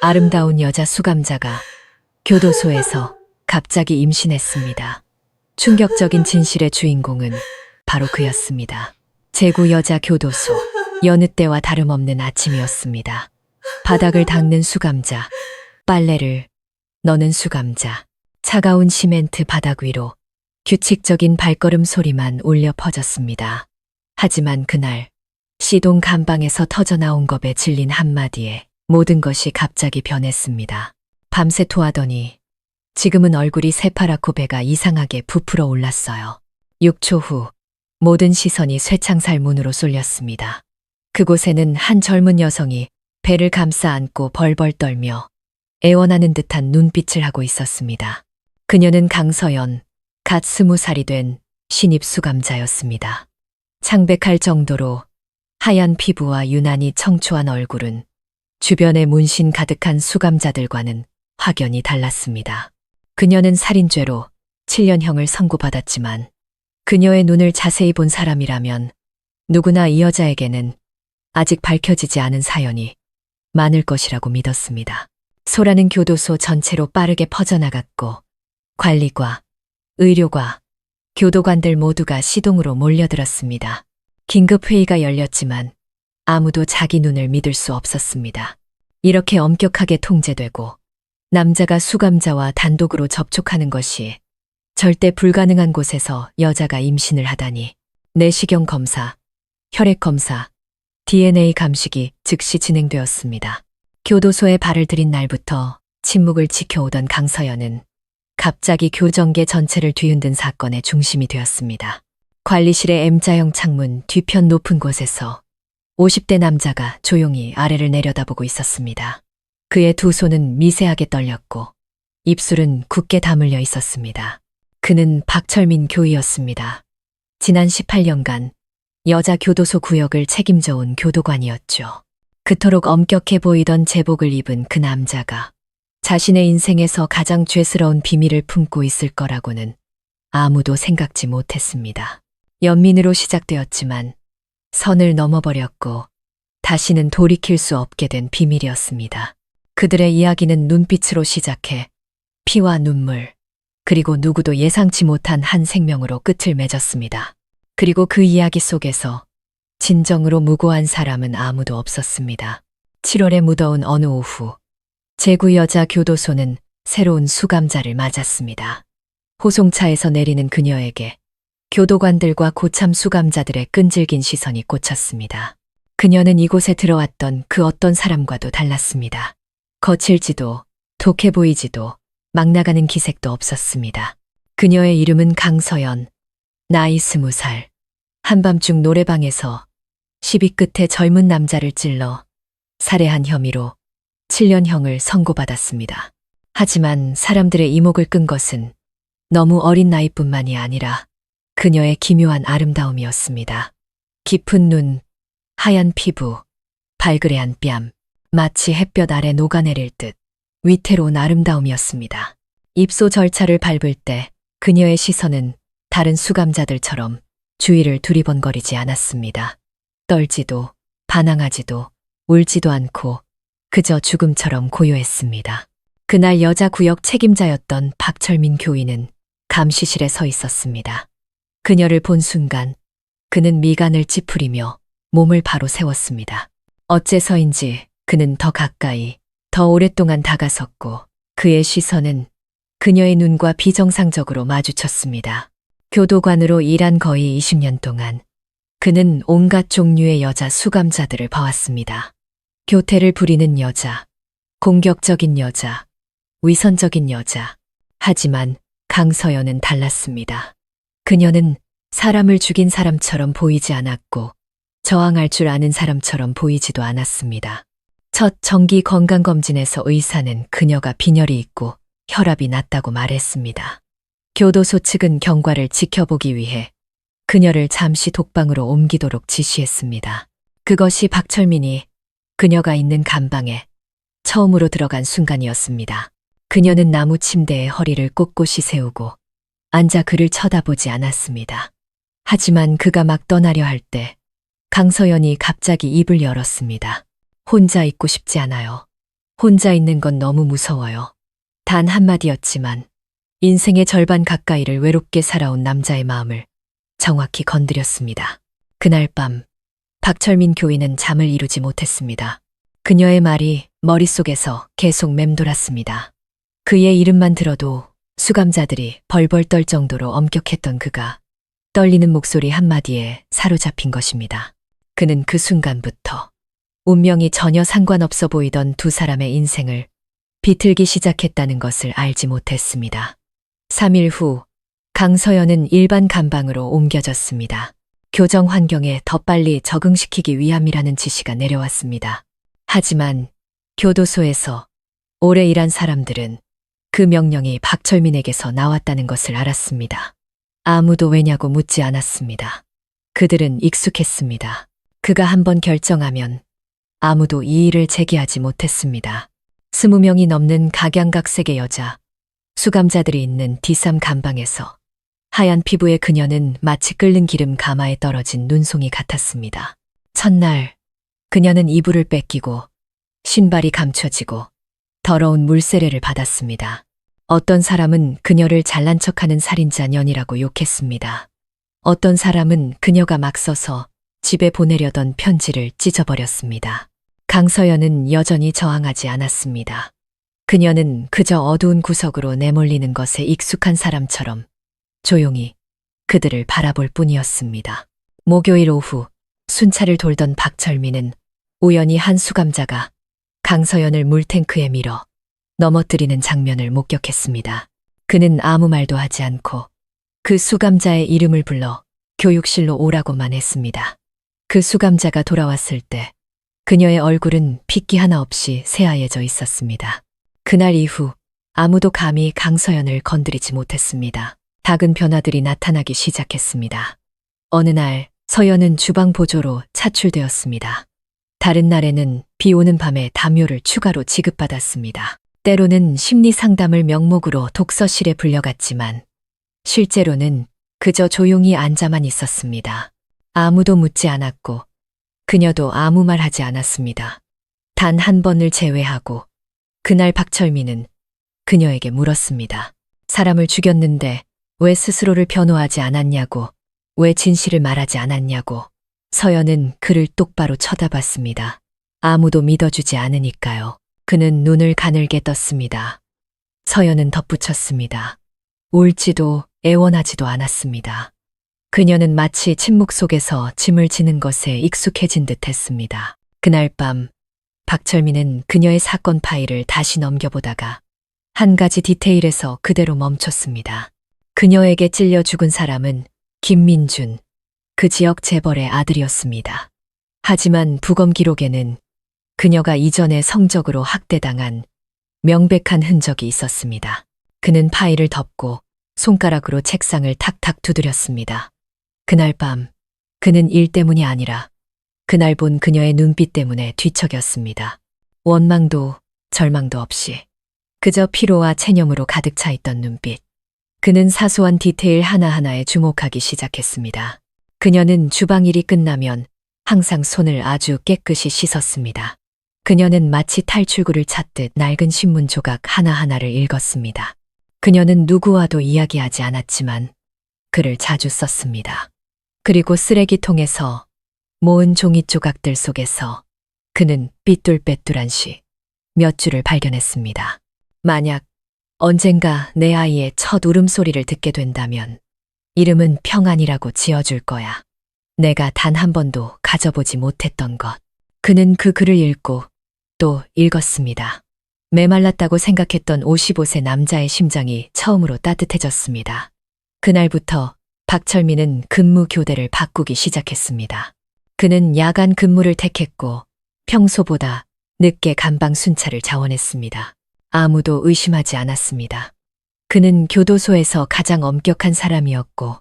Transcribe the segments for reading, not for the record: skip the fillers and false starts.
아름다운 여자 수감자가 교도소에서 갑자기 임신했습니다. 충격적인 진실의 주인공은 바로 그였습니다. 제구 여자 교도소. 여느 때와 다름없는 아침이었습니다. 바닥을 닦는 수감자, 빨래를 넣는 수감자, 차가운 시멘트 바닥 위로 규칙적인 발걸음 소리만 울려 퍼졌습니다. 하지만 그날 시동 감방에서 터져나온 겁에 질린 한마디에 모든 것이 갑자기 변했습니다. 밤새 토하더니 지금은 얼굴이 새파랗고 배가 이상하게 부풀어 올랐어요. 6초 후 모든 시선이 쇠창살 문으로 쏠렸습니다. 그곳에는 한 젊은 여성이 배를 감싸 안고 벌벌 떨며 애원하는 듯한 눈빛을 하고 있었습니다. 그녀는 강서연, 갓 20살이 된 신입 수감자였습니다. 창백할 정도로 하얀 피부와 유난히 청초한 얼굴은 주변에 문신 가득한 수감자들과는 확연히 달랐습니다. 그녀는 살인죄로 7년형을 선고받았지만 그녀의 눈을 자세히 본 사람이라면 누구나 이 여자에게는 아직 밝혀지지 않은 사연이 많을 것이라고 믿었습니다. 소라는 교도소 전체로 빠르게 퍼져나갔고 관리과, 의료과, 교도관들 모두가 시동으로 몰려들었습니다. 긴급회의가 열렸지만 아무도 자기 눈을 믿을 수 없었습니다. 이렇게 엄격하게 통제되고 남자가 수감자와 단독으로 접촉하는 것이 절대 불가능한 곳에서 여자가 임신을 하다니. 내시경 검사, 혈액 검사, DNA 감식이 즉시 진행되었습니다. 교도소에 발을 들인 날부터 침묵을 지켜오던 강서연은 갑자기 교정계 전체를 뒤흔든 사건의 중심이 되었습니다. 관리실의 M자형 창문 뒤편 높은 곳에서 50대 남자가 조용히 아래를 내려다보고 있었습니다. 그의 두 손은 미세하게 떨렸고 입술은 굳게 다물려 있었습니다. 그는 박철민 교위였습니다. 지난 18년간 여자 교도소 구역을 책임져온 교도관이었죠. 그토록 엄격해 보이던 제복을 입은 그 남자가 자신의 인생에서 가장 죄스러운 비밀을 품고 있을 거라고는 아무도 생각지 못했습니다. 연민으로 시작되었지만 선을 넘어버렸고 다시는 돌이킬 수 없게 된 비밀이었습니다. 그들의 이야기는 눈빛으로 시작해 피와 눈물, 그리고 누구도 예상치 못한 한 생명으로 끝을 맺었습니다. 그리고 그 이야기 속에서 진정으로 무고한 사람은 아무도 없었습니다. 7월의 무더운 어느 오후, 제구 여자 교도소는 새로운 수감자를 맞았습니다. 호송차에서 내리는 그녀에게 교도관들과 고참 수감자들의 끈질긴 시선이 꽂혔습니다. 그녀는 이곳에 들어왔던 그 어떤 사람과도 달랐습니다. 거칠지도 독해 보이지도 막 나가는 기색도 없었습니다. 그녀의 이름은 강서연, 나이 20살. 한밤중 노래방에서 시비 끝에 젊은 남자를 찔러 살해한 혐의로 7년형을 선고받았습니다. 하지만 사람들의 이목을 끈 것은 너무 어린 나이뿐만이 아니라 그녀의 기묘한 아름다움이었습니다. 깊은 눈, 하얀 피부, 발그레한 뺨, 마치 햇볕 아래 녹아내릴 듯 위태로운 아름다움이었습니다. 입소 절차를 밟을 때 그녀의 시선은 다른 수감자들처럼 주위를 두리번거리지 않았습니다. 떨지도 반항하지도 울지도 않고 그저 죽음처럼 고요했습니다. 그날 여자 구역 책임자였던 박철민 교위는 감시실에 서 있었습니다. 그녀를 본 순간 그는 미간을 찌푸리며 몸을 바로 세웠습니다. 어째서인지 그는 더 가까이, 더 오랫동안 다가섰고 그의 시선은 그녀의 눈과 비정상적으로 마주쳤습니다. 교도관으로 일한 거의 20년 동안 그는 온갖 종류의 여자 수감자들을 봐왔습니다. 교태를 부리는 여자, 공격적인 여자, 위선적인 여자. 하지만 강서연은 달랐습니다. 그녀는 사람을 죽인 사람처럼 보이지 않았고 저항할 줄 아는 사람처럼 보이지도 않았습니다. 첫 정기 건강검진에서 의사는 그녀가 빈혈이 있고 혈압이 낮다고 말했습니다. 교도소 측은 경과를 지켜보기 위해 그녀를 잠시 독방으로 옮기도록 지시했습니다. 그것이 박철민이 그녀가 있는 감방에 처음으로 들어간 순간이었습니다. 그녀는 나무 침대에 허리를 꼿꼿이 세우고 앉아 그를 쳐다보지 않았습니다. 하지만 그가 막 떠나려 할 때 강서연이 갑자기 입을 열었습니다. 혼자 있고 싶지 않아요. 혼자 있는 건 너무 무서워요. 단 한마디였지만 인생의 절반 가까이를 외롭게 살아온 남자의 마음을 정확히 건드렸습니다. 그날 밤 박철민 교인은 잠을 이루지 못했습니다. 그녀의 말이 머릿속에서 계속 맴돌았습니다. 그의 이름만 들어도 수감자들이 벌벌 떨 정도로 엄격했던 그가 떨리는 목소리 한마디에 사로잡힌 것입니다. 그는 그 순간부터 운명이 전혀 상관없어 보이던 두 사람의 인생을 비틀기 시작했다는 것을 알지 못했습니다. 3일 후 강서연은 일반 감방으로 옮겨졌습니다. 교정 환경에 더 빨리 적응시키기 위함이라는 지시가 내려왔습니다. 하지만 교도소에서 오래 일한 사람들은 그 명령이 박철민에게서 나왔다는 것을 알았습니다. 아무도 왜냐고 묻지 않았습니다. 그들은 익숙했습니다. 그가 한번 결정하면 아무도 이의를 제기하지 못했습니다. 20명이 넘는 각양각색의 여자, 수감자들이 있는 D3 감방에서 하얀 피부의 그녀는 마치 끓는 기름 가마에 떨어진 눈송이 같았습니다. 첫날 그녀는 이불을 뺏기고 신발이 감춰지고 더러운 물세례를 받았습니다. 어떤 사람은 그녀를 잘난 척하는 살인자 년이라고 욕했습니다. 어떤 사람은 그녀가 막 써서 집에 보내려던 편지를 찢어버렸습니다. 강서연은 여전히 저항하지 않았습니다. 그녀는 그저 어두운 구석으로 내몰리는 것에 익숙한 사람처럼 조용히 그들을 바라볼 뿐이었습니다. 목요일 오후 순찰을 돌던 박철민은 우연히 한 수감자가 강서연을 물탱크에 밀어 넘어뜨리는 장면을 목격했습니다. 그는 아무 말도 하지 않고 그 수감자의 이름을 불러 교육실로 오라고만 했습니다. 그 수감자가 돌아왔을 때 그녀의 얼굴은 핏기 하나 없이 새하얘져 있었습니다. 그날 이후 아무도 감히 강서연을 건드리지 못했습니다. 작은 변화들이 나타나기 시작했습니다. 어느 날 서연은 주방 보조로 차출되었습니다. 다른 날에는 비 오는 밤에 담요를 추가로 지급받았습니다. 때로는 심리 상담을 명목으로 독서실에 불려갔지만 실제로는 그저 조용히 앉아만 있었습니다. 아무도 묻지 않았고 그녀도 아무 말 하지 않았습니다. 단 한 번을 제외하고 그날 박철민은 그녀에게 물었습니다. 사람을 죽였는데 왜 스스로를 변호하지 않았냐고, 왜 진실을 말하지 않았냐고. 서연은 그를 똑바로 쳐다봤습니다. 아무도 믿어주지 않으니까요. 그는 눈을 가늘게 떴습니다. 서연은 덧붙였습니다. 울지도 애원하지도 않았습니다. 그녀는 마치 침묵 속에서 짐을 지는 것에 익숙해진 듯 했습니다. 그날 밤 박철민은 그녀의 사건 파일을 다시 넘겨보다가 한 가지 디테일에서 그대로 멈췄습니다. 그녀에게 찔려 죽은 사람은 김민준, 그 지역 재벌의 아들이었습니다. 하지만 부검 기록에는 그녀가 이전에 성적으로 학대당한 명백한 흔적이 있었습니다. 그는 파일을 덮고 손가락으로 책상을 탁탁 두드렸습니다. 그날 밤 그는 일 때문이 아니라 그날 본 그녀의 눈빛 때문에 뒤척였습니다. 원망도 절망도 없이 그저 피로와 체념으로 가득 차 있던 눈빛. 그는 사소한 디테일 하나하나에 주목하기 시작했습니다. 그녀는 주방 일이 끝나면 항상 손을 아주 깨끗이 씻었습니다. 그녀는 마치 탈출구를 찾듯 낡은 신문 조각 하나하나를 읽었습니다. 그녀는 누구와도 이야기하지 않았지만 글을 자주 썼습니다. 그리고 쓰레기통에서 모은 종이 조각들 속에서 그는 삐뚤빼뚤한 시 몇 줄을 발견했습니다. 만약 언젠가 내 아이의 첫 울음소리를 듣게 된다면 이름은 평안이라고 지어줄 거야. 내가 단 한 번도 가져보지 못했던 것. 그는 그 글을 읽고 또 읽었습니다. 메말랐다고 생각했던 55세 남자의 심장이 처음으로 따뜻해졌습니다. 그날부터 박철민은 근무 교대를 바꾸기 시작했습니다. 그는 야간 근무를 택했고 평소보다 늦게 감방 순찰을 자원했습니다. 아무도 의심하지 않았습니다. 그는 교도소에서 가장 엄격한 사람이었고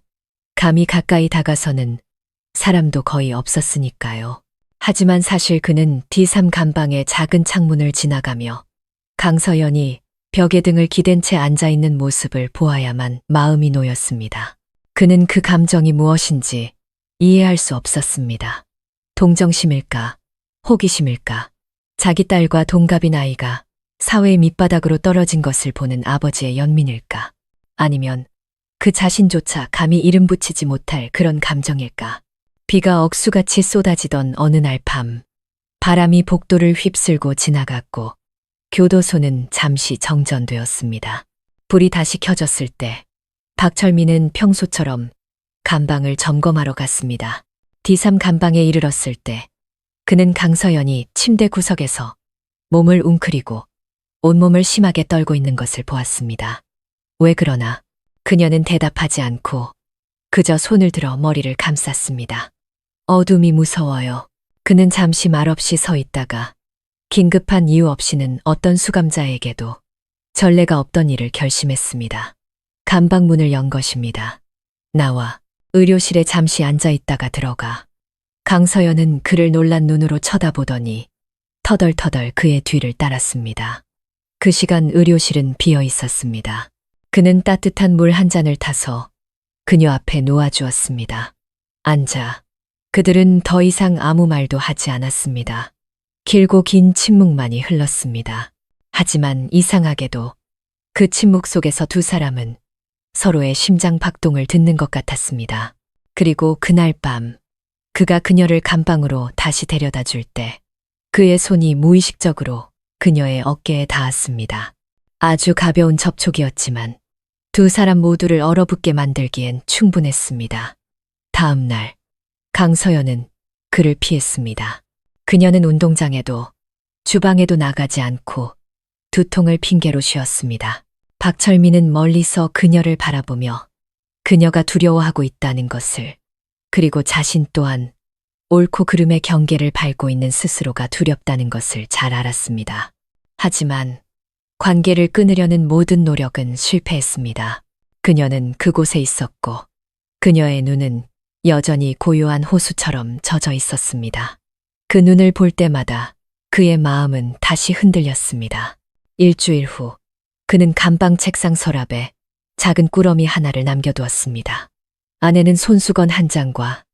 감히 가까이 다가서는 사람도 거의 없었으니까요. 하지만 사실 그는 D3 감방의 작은 창문을 지나가며 강서연이 벽에 등을 기댄 채 앉아있는 모습을 보아야만 마음이 놓였습니다. 그는 그 감정이 무엇인지 이해할 수 없었습니다. 동정심일까? 호기심일까? 자기 딸과 동갑인 아이가 사회의 밑바닥으로 떨어진 것을 보는 아버지의 연민일까? 아니면 그 자신조차 감히 이름 붙이지 못할 그런 감정일까? 비가 억수같이 쏟아지던 어느 날 밤, 바람이 복도를 휩쓸고 지나갔고 교도소는 잠시 정전되었습니다. 불이 다시 켜졌을 때 박철민은 평소처럼 감방을 점검하러 갔습니다. D3 감방에 이르렀을 때 그는 강서연이 침대 구석에서 몸을 웅크리고 온몸을 심하게 떨고 있는 것을 보았습니다. 왜 그러나 그녀는 대답하지 않고 그저 손을 들어 머리를 감쌌습니다. 어둠이 무서워요. 그는 잠시 말없이 서 있다가 긴급한 이유 없이는 어떤 수감자에게도 전례가 없던 일을 결심했습니다. 감방 문을 연 것입니다. 나와 의료실에 잠시 앉아 있다가 들어가. 강서연은 그를 놀란 눈으로 쳐다보더니 터덜터덜 그의 뒤를 따랐습니다. 그 시간 의료실은 비어 있었습니다. 그는 따뜻한 물 한 잔을 타서 그녀 앞에 놓아주었습니다. 앉아. 그들은 더 이상 아무 말도 하지 않았습니다. 길고 긴 침묵만이 흘렀습니다. 하지만 이상하게도 그 침묵 속에서 두 사람은 서로의 심장 박동을 듣는 것 같았습니다. 그리고 그날 밤 그가 그녀를 감방으로 다시 데려다 줄 때 그의 손이 무의식적으로 그녀의 어깨에 닿았습니다. 아주 가벼운 접촉이었지만 두 사람 모두를 얼어붙게 만들기엔 충분했습니다. 다음 날 강서연은 그를 피했습니다. 그녀는 운동장에도 주방에도 나가지 않고 두통을 핑계로 쉬었습니다. 박철민은 멀리서 그녀를 바라보며 그녀가 두려워하고 있다는 것을, 그리고 자신 또한 옳고 그름의 경계를 밟고 있는 스스로가 두렵다는 것을 잘 알았습니다. 하지만 관계를 끊으려는 모든 노력은 실패했습니다. 그녀는 그곳에 있었고 그녀의 눈은 여전히 고요한 호수처럼 젖어 있었습니다. 그 눈을 볼 때마다 그의 마음은 다시 흔들렸습니다. 일주일 후 그는 감방 책상 서랍에 작은 꾸러미 하나를 남겨두었습니다. 안에는 손수건 한 장과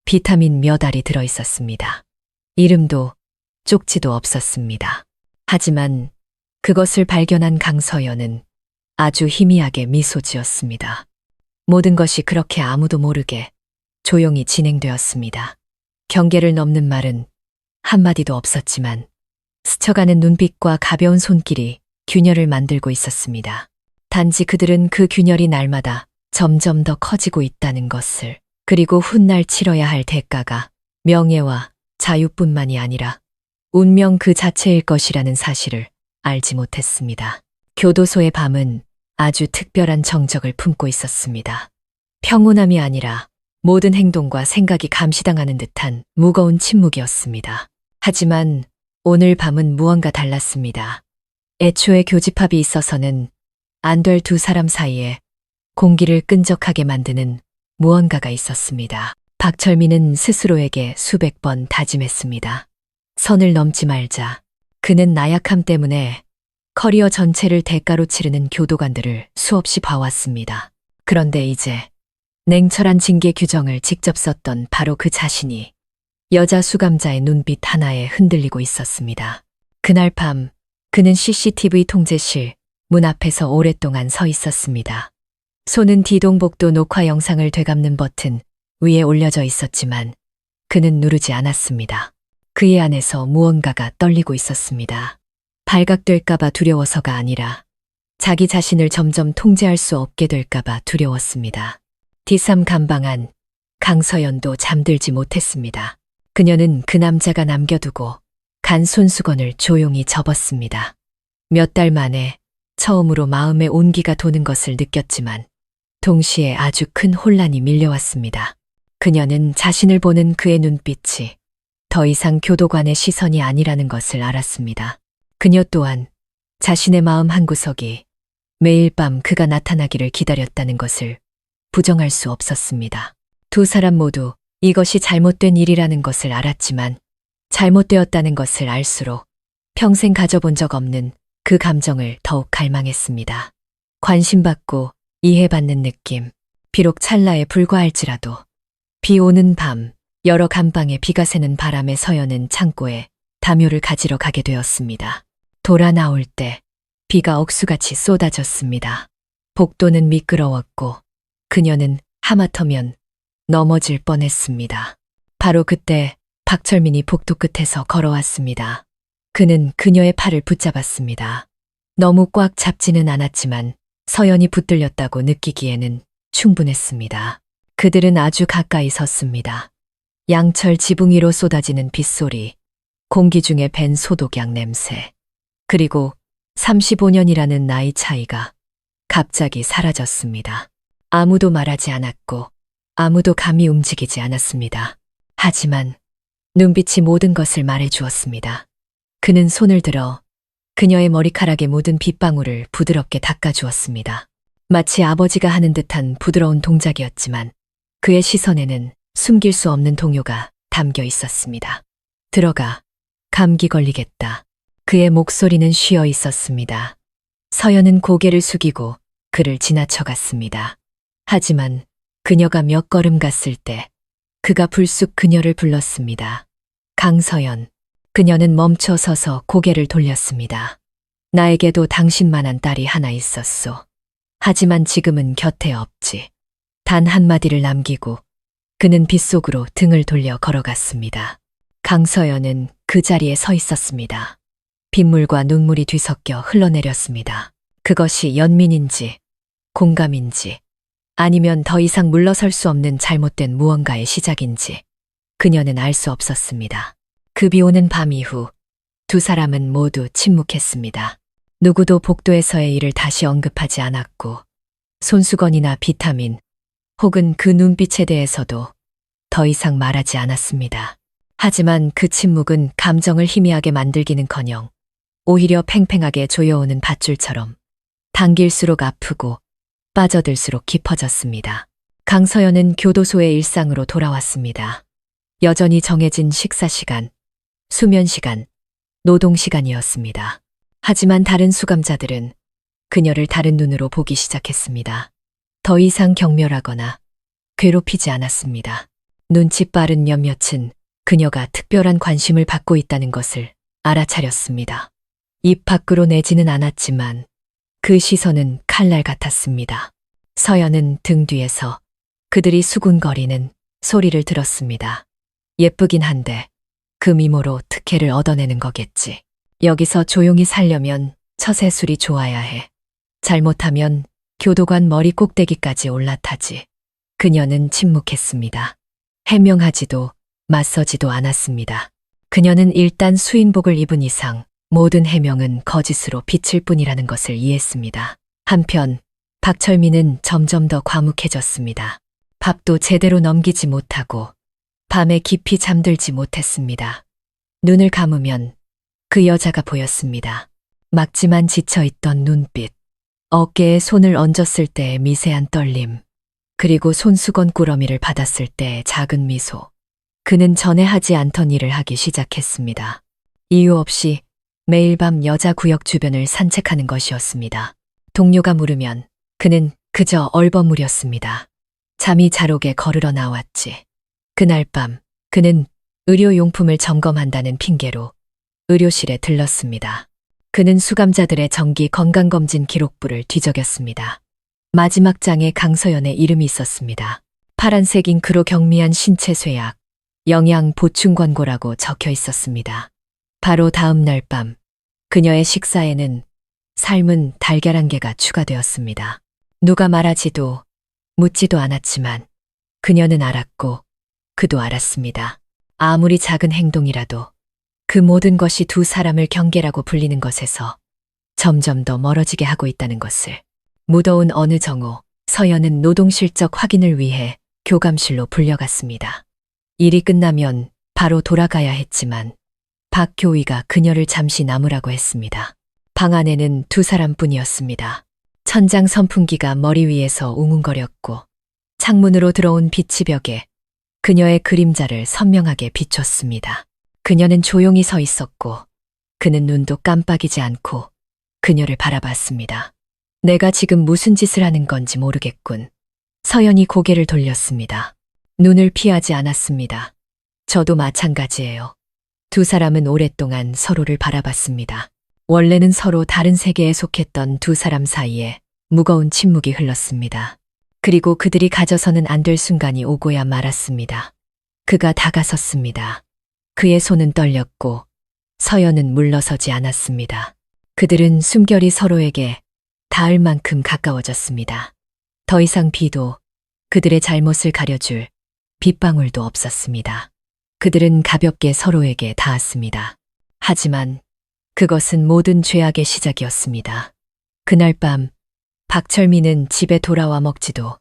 비타민 몇 알이 들어 있었습니다. 이름도 쪽지도 없었습니다. 하지만 그것을 발견한 강서연은 아주 희미하게 미소 지었습니다. 모든 것이 그렇게 아무도 모르게 조용히 진행되었습니다. 경계를 넘는 말은 한마디도 없었지만 스쳐가는 눈빛과 가벼운 손길이 균열을 만들고 있었습니다. 단지 그들은 그 균열이 날마다 점점 더 커지고 있다는 것을, 그리고 훗날 치러야 할 대가가 명예와 자유뿐만이 아니라 운명 그 자체일 것이라는 사실을 알지 못했습니다. 교도소의 밤은 아주 특별한 정적을 품고 있었습니다. 평온함이 아니라 모든 행동과 생각이 감시당하는 듯한 무거운 침묵이었습니다. 하지만 오늘 밤은 무언가 달랐습니다. 애초에 교집합이 있어서는 안 될 두 사람 사이에 공기를 끈적하게 만드는 무언가가 있었습니다. 박철민은 스스로에게 수백 번 다짐했습니다. 선을 넘지 말자. 그는 나약함 때문에 커리어 전체를 대가로 치르는 교도관들을 수없이 봐왔습니다. 그런데 이제 냉철한 징계 규정을 직접 썼던 바로 그 자신이 여자 수감자의 눈빛 하나에 흔들리고 있었습니다. 그날 밤 그는 CCTV 통제실 문 앞에서 오랫동안 서 있었습니다. 손은 디동복도 녹화 영상을 되감는 버튼 위에 올려져 있었지만 그는 누르지 않았습니다. 그의 안에서 무언가가 떨리고 있었습니다. 발각될까봐 두려워서가 아니라 자기 자신을 점점 통제할 수 없게 될까봐 두려웠습니다. D3 감방 안 강서연도 잠들지 못했습니다. 그녀는 그 남자가 남겨두고 간 손수건을 조용히 접었습니다. 몇 달 만에 처음으로 마음에 온기가 도는 것을 느꼈지만 동시에 아주 큰 혼란이 밀려왔습니다. 그녀는 자신을 보는 그의 눈빛이 더 이상 교도관의 시선이 아니라는 것을 알았습니다. 그녀 또한 자신의 마음 한구석이 매일 밤 그가 나타나기를 기다렸다는 것을 부정할 수 없었습니다. 두 사람 모두 이것이 잘못된 일이라는 것을 알았지만 잘못되었다는 것을 알수록 평생 가져본 적 없는 그 감정을 더욱 갈망했습니다. 관심받고 이해받는 느낌, 비록 찰나에 불과할지라도. 비 오는 밤, 여러 감방에 비가 새는 바람에 서연은 창고에 담요를 가지러 가게 되었습니다. 돌아 나올 때 비가 억수같이 쏟아졌습니다. 복도는 미끄러웠고 그녀는 하마터면 넘어질 뻔했습니다. 바로 그때 박철민이 복도 끝에서 걸어왔습니다. 그는 그녀의 팔을 붙잡았습니다. 너무 꽉 잡지는 않았지만 서연이 붙들렸다고 느끼기에는 충분했습니다. 그들은 아주 가까이 섰습니다. 양철 지붕 위로 쏟아지는 빗소리, 공기 중에 밴 소독약 냄새, 그리고 35년이라는 나이 차이가 갑자기 사라졌습니다. 아무도 말하지 않았고 아무도 감히 움직이지 않았습니다. 하지만 눈빛이 모든 것을 말해주었습니다. 그는 손을 들어 그녀의 머리카락에 묻은 빗방울을 부드럽게 닦아주었습니다. 마치 아버지가 하는 듯한 부드러운 동작이었지만 그의 시선에는 숨길 수 없는 동요가 담겨 있었습니다. 들어가. 감기 걸리겠다. 그의 목소리는 쉬어 있었습니다. 서연은 고개를 숙이고 그를 지나쳐갔습니다. 하지만 그녀가 몇 걸음 갔을 때 그가 불쑥 그녀를 불렀습니다. 강서연. 그녀는 멈춰 서서 고개를 돌렸습니다. 나에게도 당신만한 딸이 하나 있었소. 하지만 지금은 곁에 없지. 단 한마디를 남기고 그는 빗속으로 등을 돌려 걸어갔습니다. 강서연은 그 자리에 서 있었습니다. 빗물과 눈물이 뒤섞여 흘러내렸습니다. 그것이 연민인지 공감인지 아니면 더 이상 물러설 수 없는 잘못된 무언가의 시작인지 그녀는 알 수 없었습니다. 그 비 오는 밤 이후 두 사람은 모두 침묵했습니다. 누구도 복도에서의 일을 다시 언급하지 않았고 손수건이나 비타민 혹은 그 눈빛에 대해서도 더 이상 말하지 않았습니다. 하지만 그 침묵은 감정을 희미하게 만들기는커녕 오히려 팽팽하게 조여오는 밧줄처럼 당길수록 아프고 빠져들수록 깊어졌습니다. 강서연은 교도소의 일상으로 돌아왔습니다. 여전히 정해진 식사 시간, 수면 시간, 노동 시간이었습니다. 하지만 다른 수감자들은 그녀를 다른 눈으로 보기 시작했습니다. 더 이상 경멸하거나 괴롭히지 않았습니다. 눈치 빠른 몇몇은 그녀가 특별한 관심을 받고 있다는 것을 알아차렸습니다. 입 밖으로 내지는 않았지만 그 시선은 칼날 같았습니다. 서연은 등 뒤에서 그들이 수군거리는 소리를 들었습니다. 예쁘긴 한데 그 미모로 특혜를 얻어내는 거겠지. 여기서 조용히 살려면 처세술이 좋아야 해. 잘못하면 교도관 머리 꼭대기까지 올라타지. 그녀는 침묵했습니다. 해명하지도 맞서지도 않았습니다. 그녀는 일단 수인복을 입은 이상 모든 해명은 거짓으로 비칠 뿐이라는 것을 이해했습니다. 한편 박철민은 점점 더 과묵해졌습니다. 밥도 제대로 넘기지 못하고 밤에 깊이 잠들지 못했습니다. 눈을 감으면 그 여자가 보였습니다. 막지만 지쳐있던 눈빛, 어깨에 손을 얹었을 때의 미세한 떨림, 그리고 손수건 꾸러미를 받았을 때의 작은 미소. 그는 전에 하지 않던 일을 하기 시작했습니다. 이유 없이 매일 밤 여자 구역 주변을 산책하는 것이었습니다. 동료가 물으면 그는 그저 얼버무렸습니다. 잠이 잘 오게 걸으러 나왔지. 그날 밤 그는 의료용품을 점검한다는 핑계로 의료실에 들렀습니다. 그는 수감자들의 정기 건강검진 기록부를 뒤적였습니다. 마지막 장에 강서연의 이름이 있었습니다. 파란색 잉크로 경미한 신체 쇠약, 영양 보충 권고라고 적혀 있었습니다. 바로 다음 날 밤 그녀의 식사에는 삶은 달걀 한 개가 추가되었습니다. 누가 말하지도 묻지도 않았지만 그녀는 알았고 그도 알았습니다. 아무리 작은 행동이라도 그 모든 것이 두 사람을 경계라고 불리는 것에서 점점 더 멀어지게 하고 있다는 것을. 무더운 어느 정오, 서연은 노동 실적 확인을 위해 교감실로 불려갔습니다. 일이 끝나면 바로 돌아가야 했지만 박 교위가 그녀를 잠시 남으라고 했습니다. 방 안에는 두 사람뿐이었습니다. 천장 선풍기가 머리 위에서 웅웅거렸고 창문으로 들어온 빛이 벽에 그녀의 그림자를 선명하게 비췄습니다. 그녀는 조용히 서 있었고 그는 눈도 깜빡이지 않고 그녀를 바라봤습니다. 내가 지금 무슨 짓을 하는 건지 모르겠군. 서연이 고개를 돌렸습니다. 눈을 피하지 않았습니다. 저도 마찬가지예요. 두 사람은 오랫동안 서로를 바라봤습니다. 원래는 서로 다른 세계에 속했던 두 사람 사이에 무거운 침묵이 흘렀습니다. 그리고 그들이 가져서는 안 될 순간이 오고야 말았습니다. 그가 다가섰습니다. 그의 손은 떨렸고 서연은 물러서지 않았습니다. 그들은 숨결이 서로에게 닿을 만큼 가까워졌습니다. 더 이상 비도 그들의 잘못을 가려줄 빗방울도 없었습니다. 그들은 가볍게 서로에게 닿았습니다. 하지만 그것은 모든 죄악의 시작이었습니다. 그날 밤 박철민은 집에 돌아와 먹지도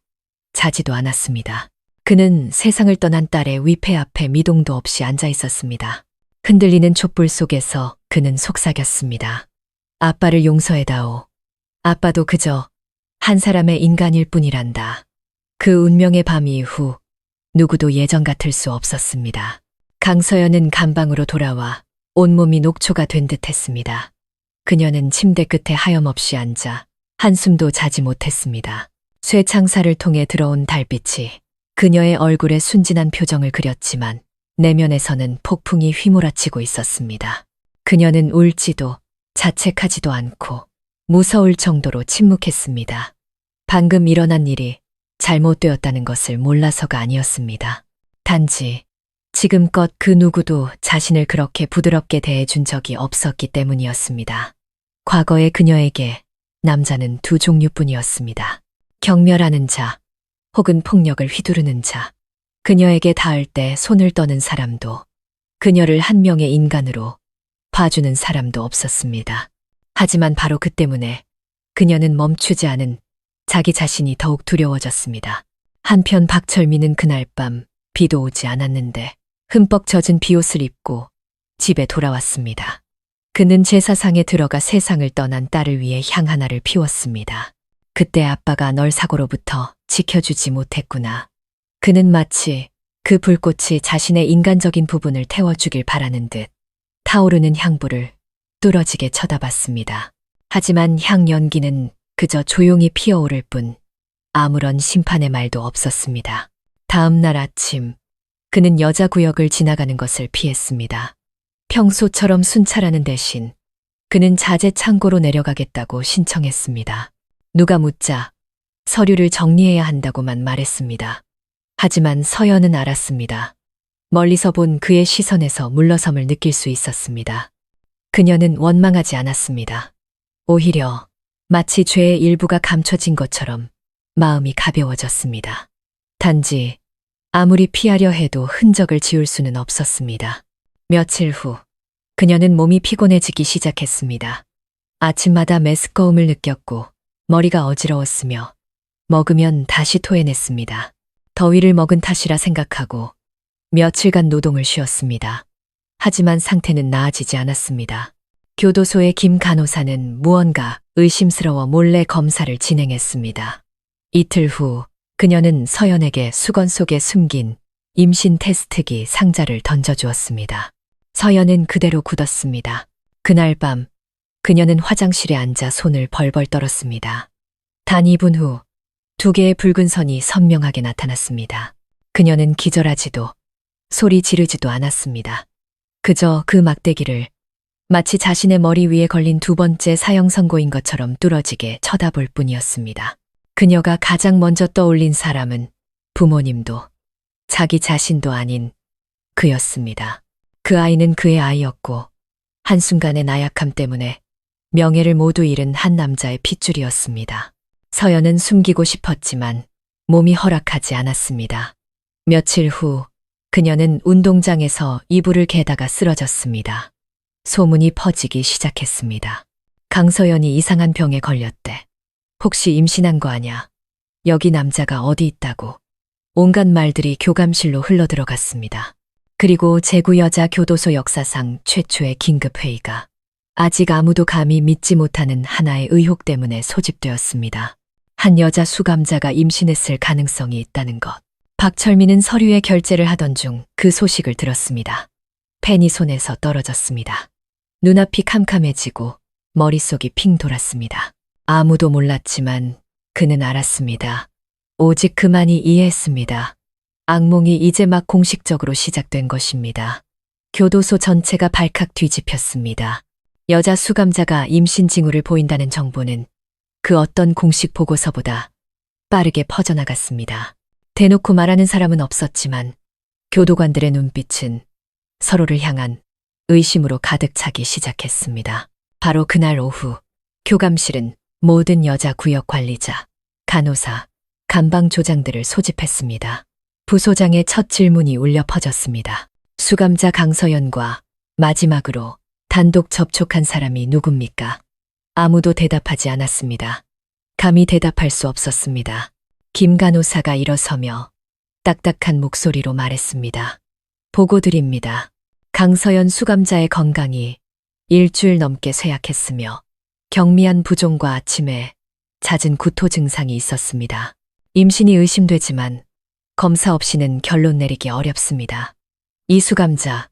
자지도 않았습니다. 그는 세상을 떠난 딸의 위패 앞에 미동도 없이 앉아 있었습니다. 흔들리는 촛불 속에서 그는 속삭였습니다. 아빠를 용서해다오. 아빠도 그저 한 사람의 인간일 뿐이란다. 그 운명의 밤 이후 누구도 예전 같을 수 없었습니다. 강서연은 감방으로 돌아와 온몸이 녹초가 된 듯 했습니다. 그녀는 침대 끝에 하염없이 앉아 한숨도 자지 못했습니다. 쇠창살을 통해 들어온 달빛이 그녀의 얼굴에 순진한 표정을 그렸지만 내면에서는 폭풍이 휘몰아치고 있었습니다. 그녀는 울지도 자책하지도 않고 무서울 정도로 침묵했습니다. 방금 일어난 일이 잘못되었다는 것을 몰라서가 아니었습니다. 단지 지금껏 그 누구도 자신을 그렇게 부드럽게 대해준 적이 없었기 때문이었습니다. 과거의 그녀에게 남자는 두 종류뿐이었습니다. 경멸하는 자, 혹은 폭력을 휘두르는 자. 그녀에게 닿을 때 손을 떠는 사람도, 그녀를 한 명의 인간으로 봐주는 사람도 없었습니다. 하지만 바로 그 때문에 그녀는 멈추지 않은 자기 자신이 더욱 두려워졌습니다. 한편 박철민은 그날 밤 비도 오지 않았는데 흠뻑 젖은 비옷을 입고 집에 돌아왔습니다. 그는 제사상에 들어가 세상을 떠난 딸을 위해 향 하나를 피웠습니다. 그때 아빠가 널 사고로부터 지켜주지 못했구나. 그는 마치 그 불꽃이 자신의 인간적인 부분을 태워주길 바라는 듯 타오르는 향불을 뚫어지게 쳐다봤습니다. 하지만 향 연기는 그저 조용히 피어오를 뿐 아무런 심판의 말도 없었습니다. 다음 날 아침 그는 여자 구역을 지나가는 것을 피했습니다. 평소처럼 순찰하는 대신 그는 자재 창고로 내려가겠다고 신청했습니다. 누가 묻자 서류를 정리해야 한다고만 말했습니다. 하지만 서연은 알았습니다. 멀리서 본 그의 시선에서 물러섬을 느낄 수 있었습니다. 그녀는 원망하지 않았습니다. 오히려 마치 죄의 일부가 감춰진 것처럼 마음이 가벼워졌습니다. 단지 아무리 피하려 해도 흔적을 지울 수는 없었습니다. 며칠 후 그녀는 몸이 피곤해지기 시작했습니다. 아침마다 메스꺼움을 느꼈고 머리가 어지러웠으며 먹으면 다시 토해냈습니다. 더위를 먹은 탓이라 생각하고 며칠간 노동을 쉬었습니다. 하지만 상태는 나아지지 않았습니다. 교도소의 김 간호사는 무언가 의심스러워 몰래 검사를 진행했습니다. 이틀 후 그녀는 서연에게 수건 속에 숨긴 임신 테스트기 상자를 던져주었습니다. 서연은 그대로 굳었습니다. 그날 밤 그녀는 화장실에 앉아 손을 벌벌 떨었습니다. 단 2분 후 2개의 붉은 선이 선명하게 나타났습니다. 그녀는 기절하지도 소리 지르지도 않았습니다. 그저 그 막대기를 마치 자신의 머리 위에 걸린 두 번째 사형 선고인 것처럼 뚫어지게 쳐다볼 뿐이었습니다. 그녀가 가장 먼저 떠올린 사람은 부모님도 자기 자신도 아닌 그였습니다. 그 아이는 그의 아이였고 한순간의 나약함 때문에 명예를 모두 잃은 한 남자의 핏줄이었습니다. 서연은 숨기고 싶었지만 몸이 허락하지 않았습니다. 며칠 후 그녀는 운동장에서 이불을 개다가 쓰러졌습니다. 소문이 퍼지기 시작했습니다. 강서연이 이상한 병에 걸렸대. 혹시 임신한 거 아냐? 여기 남자가 어디 있다고. 온갖 말들이 교감실로 흘러들어갔습니다. 그리고 제구여자 교도소 역사상 최초의 긴급회의가 아직 아무도 감히 믿지 못하는 하나의 의혹 때문에 소집되었습니다. 한 여자 수감자가 임신했을 가능성이 있다는 것. 박철민은 서류에 결제를 하던 중 그 소식을 들었습니다. 펜이 손에서 떨어졌습니다. 눈앞이 캄캄해지고 머릿속이 핑 돌았습니다. 아무도 몰랐지만 그는 알았습니다. 오직 그만이 이해했습니다. 악몽이 이제 막 공식적으로 시작된 것입니다. 교도소 전체가 발칵 뒤집혔습니다. 여자 수감자가 임신 징후를 보인다는 정보는 그 어떤 공식 보고서보다 빠르게 퍼져나갔습니다. 대놓고 말하는 사람은 없었지만 교도관들의 눈빛은 서로를 향한 의심으로 가득 차기 시작했습니다. 바로 그날 오후 교감실은 모든 여자 구역 관리자, 간호사, 감방조장들을 소집했습니다. 부소장의 첫 질문이 울려 퍼졌습니다. 수감자 강서연과 마지막으로 단독 접촉한 사람이 누굽니까? 아무도 대답하지 않았습니다. 감히 대답할 수 없었습니다. 김 간호사가 일어서며 딱딱한 목소리로 말했습니다. 보고 드립니다. 강서연 수감자의 건강이 일주일 넘게 쇠약했으며 경미한 부종과 아침에 잦은 구토 증상이 있었습니다. 임신이 의심되지만 검사 없이는 결론 내리기 어렵습니다. 이 수감자,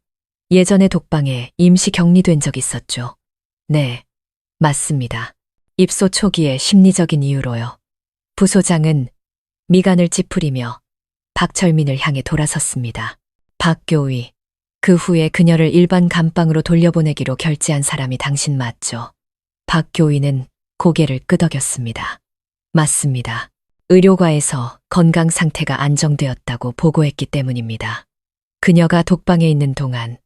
예전에 독방에 임시 격리된 적 있었죠? 네, 맞습니다. 입소 초기에 심리적인 이유로요. 부소장은 미간을 찌푸리며 박철민을 향해 돌아섰습니다. 박교위, 그 후에 그녀를 일반 감방으로 돌려보내기로 결제한 사람이 당신 맞죠? 박교위는 고개를 끄덕였습니다. 맞습니다. 의료과에서 건강 상태가 안정되었다고 보고했기 때문입니다. 그녀가 독방에 있는 동안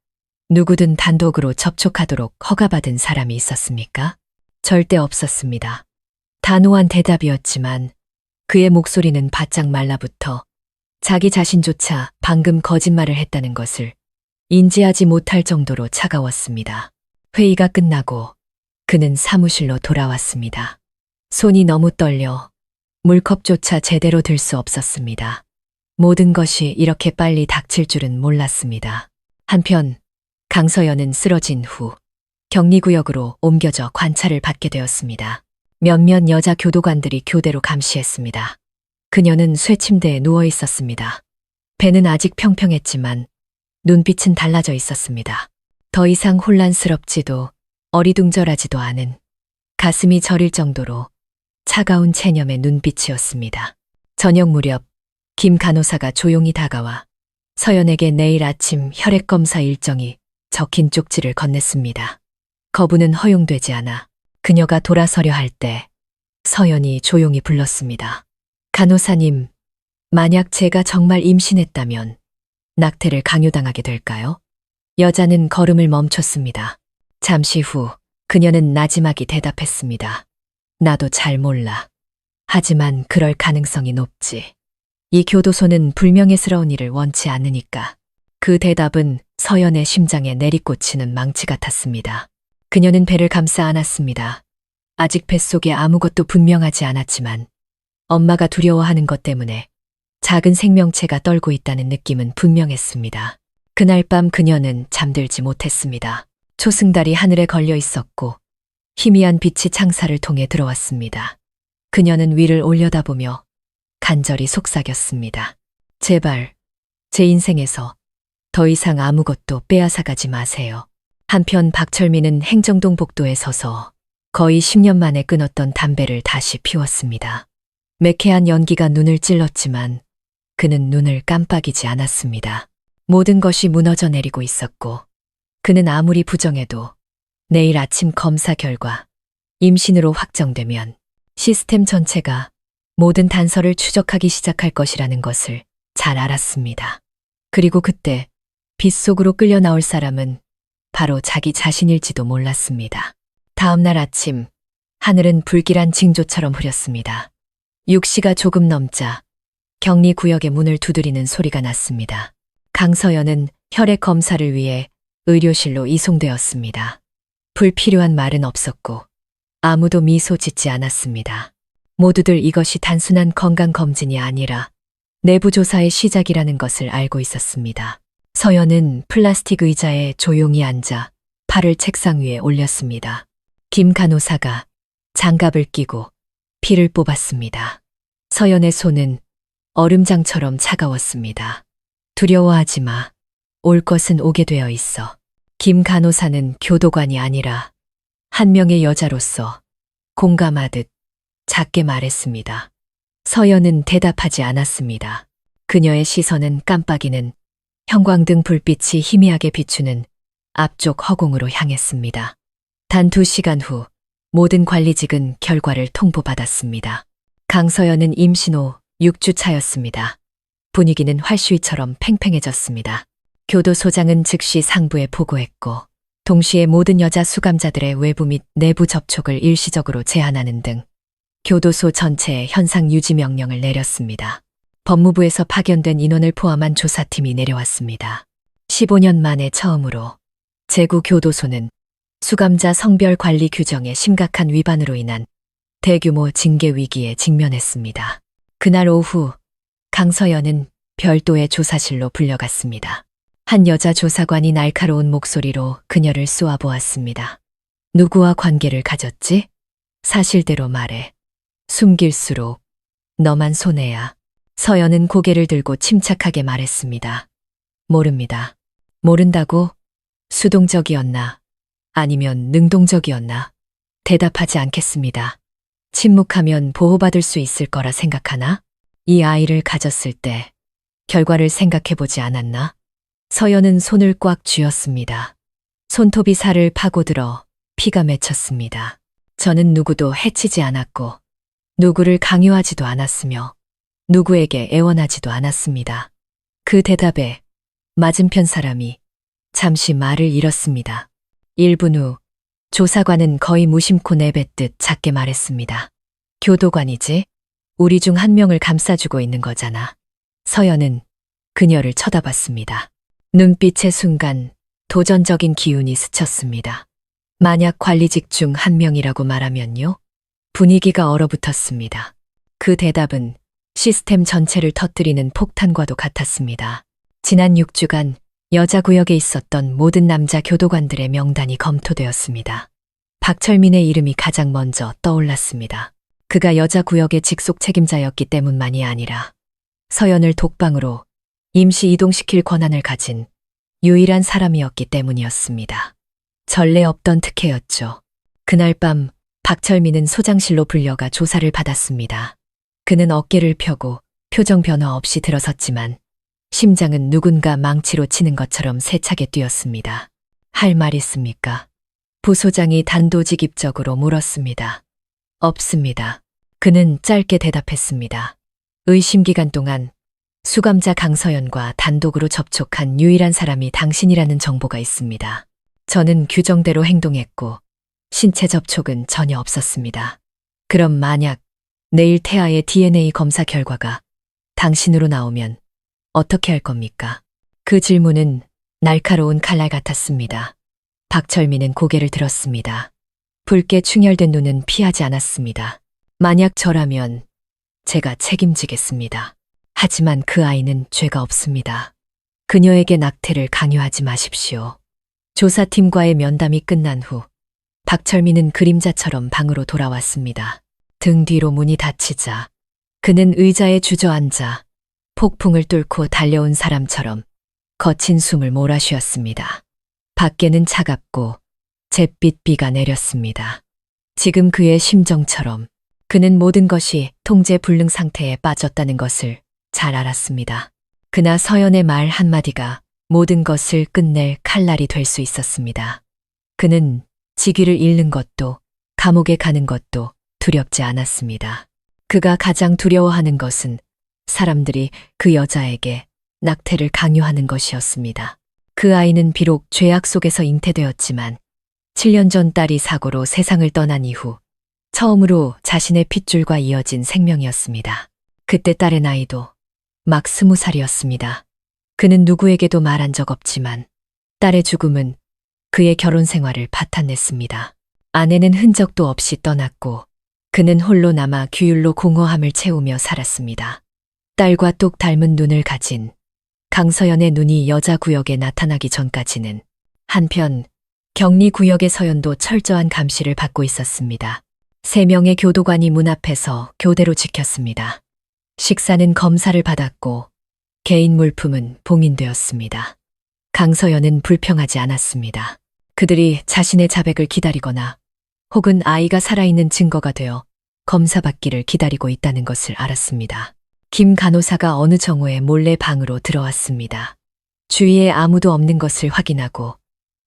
누구든 단독으로 접촉하도록 허가받은 사람이 있었습니까? 절대 없었습니다. 단호한 대답이었지만 그의 목소리는 바짝 말라붙어 자기 자신조차 방금 거짓말을 했다는 것을 인지하지 못할 정도로 차가웠습니다. 회의가 끝나고 그는 사무실로 돌아왔습니다. 손이 너무 떨려 물컵조차 제대로 들 수 없었습니다. 모든 것이 이렇게 빨리 닥칠 줄은 몰랐습니다. 한편 강서연은 쓰러진 후 격리구역으로 옮겨져 관찰을 받게 되었습니다. 몇몇 여자 교도관들이 교대로 감시했습니다. 그녀는 쇠침대에 누워 있었습니다. 배는 아직 평평했지만 눈빛은 달라져 있었습니다. 더 이상 혼란스럽지도 어리둥절하지도 않은 가슴이 저릴 정도로 차가운 체념의 눈빛이었습니다. 저녁 무렵 김 간호사가 조용히 다가와 서연에게 내일 아침 혈액검사 일정이 적힌 쪽지를 건넸습니다. 거부는 허용되지 않아 그녀가 돌아서려 할 때 서연이 조용히 불렀습니다. 간호사님, 만약 제가 정말 임신했다면 낙태를 강요당하게 될까요? 여자는 걸음을 멈췄습니다. 잠시 후 그녀는 나지막이 대답했습니다. 나도 잘 몰라. 하지만 그럴 가능성이 높지. 이 교도소는 불명예스러운 일을 원치 않으니까. 그 대답은 서연의 심장에 내리꽂히는 망치 같았습니다. 그녀는 배를 감싸 안았습니다. 아직 뱃속에 아무것도 분명하지 않았지만 엄마가 두려워하는 것 때문에 작은 생명체가 떨고 있다는 느낌은 분명했습니다. 그날 밤 그녀는 잠들지 못했습니다. 초승달이 하늘에 걸려 있었고 희미한 빛이 창살을 통해 들어왔습니다. 그녀는 위를 올려다보며 간절히 속삭였습니다. 제발, 제 인생에서 더 이상 아무것도 빼앗아가지 마세요. 한편 박철민은 행정동 복도에 서서 거의 10년 만에 끊었던 담배를 다시 피웠습니다. 매캐한 연기가 눈을 찔렀지만 그는 눈을 깜빡이지 않았습니다. 모든 것이 무너져 내리고 있었고 그는 아무리 부정해도 내일 아침 검사 결과 임신으로 확정되면 시스템 전체가 모든 단서를 추적하기 시작할 것이라는 것을 잘 알았습니다. 그리고 그때 빗속으로 끌려 나올 사람은 바로 자기 자신일지도 몰랐습니다. 다음 날 아침 하늘은 불길한 징조처럼 흐렸습니다. 6시가 조금 넘자 격리 구역의 문을 두드리는 소리가 났습니다. 강서연은 혈액 검사를 위해 의료실로 이송되었습니다. 불필요한 말은 없었고 아무도 미소 짓지 않았습니다. 모두들 이것이 단순한 건강검진이 아니라 내부 조사의 시작이라는 것을 알고 있었습니다. 서연은 플라스틱 의자에 조용히 앉아 팔을 책상 위에 올렸습니다. 김 간호사가 장갑을 끼고 피를 뽑았습니다. 서연의 손은 얼음장처럼 차가웠습니다. 두려워하지 마. 올 것은 오게 되어 있어. 김 간호사는 교도관이 아니라 한 명의 여자로서 공감하듯 작게 말했습니다. 서연은 대답하지 않았습니다. 그녀의 시선은 깜빡이는 형광등 불빛이 희미하게 비추는 앞쪽 허공으로 향했습니다. 단 2시간 후 모든 관리직은 결과를 통보받았습니다. 강서연은 임신 후 6주 차였습니다. 분위기는 활슈위처럼 팽팽해졌습니다. 교도소장은 즉시 상부에 보고했고 동시에 모든 여자 수감자들의 외부 및 내부 접촉을 일시적으로 제한하는 등 교도소 전체에 현상 유지 명령을 내렸습니다. 법무부에서 파견된 인원을 포함한 조사팀이 내려왔습니다. 15년 만에 처음으로 제구교도소는 수감자 성별 관리 규정의 심각한 위반으로 인한 대규모 징계 위기에 직면했습니다. 그날 오후 강서연은 별도의 조사실로 불려갔습니다. 한 여자 조사관이 날카로운 목소리로 그녀를 쏘아보았습니다. 누구와 관계를 가졌지? 사실대로 말해. 숨길수록 너만 손해야. 서연은 고개를 들고 침착하게 말했습니다. 모릅니다. 모른다고? 수동적이었나? 아니면 능동적이었나? 대답하지 않겠습니다. 침묵하면 보호받을 수 있을 거라 생각하나? 이 아이를 가졌을 때 결과를 생각해보지 않았나? 서연은 손을 꽉 쥐었습니다. 손톱이 살을 파고들어 피가 맺혔습니다. 저는 누구도 해치지 않았고 누구를 강요하지도 않았으며 누구에게 애원하지도 않았습니다. 그 대답에 맞은편 사람이 잠시 말을 잃었습니다. 1분 후 조사관은 거의 무심코 내뱉듯 작게 말했습니다. 교도관이지? 우리 중 한 명을 감싸주고 있는 거잖아. 서연은 그녀를 쳐다봤습니다. 눈빛의 순간 도전적인 기운이 스쳤습니다. 만약 관리직 중 한 명이라고 말하면요? 분위기가 얼어붙었습니다. 그 대답은 시스템 전체를 터뜨리는 폭탄과도 같았습니다. 지난 6주간 여자 구역에 있었던 모든 남자 교도관들의 명단이 검토되었습니다. 박철민의 이름이 가장 먼저 떠올랐습니다. 그가 여자 구역의 직속 책임자였기 때문만이 아니라 서연을 독방으로 임시 이동시킬 권한을 가진 유일한 사람이었기 때문이었습니다. 전례 없던 특혜였죠. 그날 밤 박철민은 소장실로 불려가 조사를 받았습니다. 그는 어깨를 펴고 표정 변화 없이 들어섰지만 심장은 누군가 망치로 치는 것처럼 세차게 뛰었습니다. 할 말 있습니까? 부소장이 단도직입적으로 물었습니다. 없습니다. 그는 짧게 대답했습니다. 의심 기간 동안 수감자 강서연과 단독으로 접촉한 유일한 사람이 당신이라는 정보가 있습니다. 저는 규정대로 행동했고 신체 접촉은 전혀 없었습니다. 그럼 만약 내일 태아의 DNA 검사 결과가 당신으로 나오면 어떻게 할 겁니까? 그 질문은 날카로운 칼날 같았습니다. 박철민은 고개를 들었습니다. 붉게 충혈된 눈은 피하지 않았습니다. 만약 저라면 제가 책임지겠습니다. 하지만 그 아이는 죄가 없습니다. 그녀에게 낙태를 강요하지 마십시오. 조사팀과의 면담이 끝난 후 박철민은 그림자처럼 방으로 돌아왔습니다. 등 뒤로 문이 닫히자 그는 의자에 주저앉아 폭풍을 뚫고 달려온 사람처럼 거친 숨을 몰아쉬었습니다. 밖에는 차갑고 잿빛 비가 내렸습니다. 지금 그의 심정처럼 그는 모든 것이 통제 불능 상태에 빠졌다는 것을 잘 알았습니다. 그나 서연의 말 한마디가 모든 것을 끝낼 칼날이 될 수 있었습니다. 그는 직위를 잃는 것도 감옥에 가는 것도 두렵지 않았습니다. 그가 가장 두려워하는 것은 사람들이 그 여자에게 낙태를 강요하는 것이었습니다. 그 아이는 비록 죄악 속에서 잉태되었지만 7년 전 딸이 사고로 세상을 떠난 이후 처음으로 자신의 핏줄과 이어진 생명이었습니다. 그때 딸의 나이도 막 20살이었습니다. 그는 누구에게도 말한 적 없지만 딸의 죽음은 그의 결혼 생활을 파탄냈습니다. 아내는 흔적도 없이 떠났고 그는 홀로 남아 규율로 공허함을 채우며 살았습니다. 딸과 똑 닮은 눈을 가진 강서연의 눈이 여자 구역에 나타나기 전까지는 한편 격리 구역의 서연도 철저한 감시를 받고 있었습니다. 3명의 교도관이 문 앞에서 교대로 지켰습니다. 식사는 검사를 받았고 개인 물품은 봉인되었습니다. 강서연은 불평하지 않았습니다. 그들이 자신의 자백을 기다리거나 혹은 아이가 살아있는 증거가 되어 검사받기를 기다리고 있다는 것을 알았습니다. 김 간호사가 어느 정오에 몰래 방으로 들어왔습니다. 주위에 아무도 없는 것을 확인하고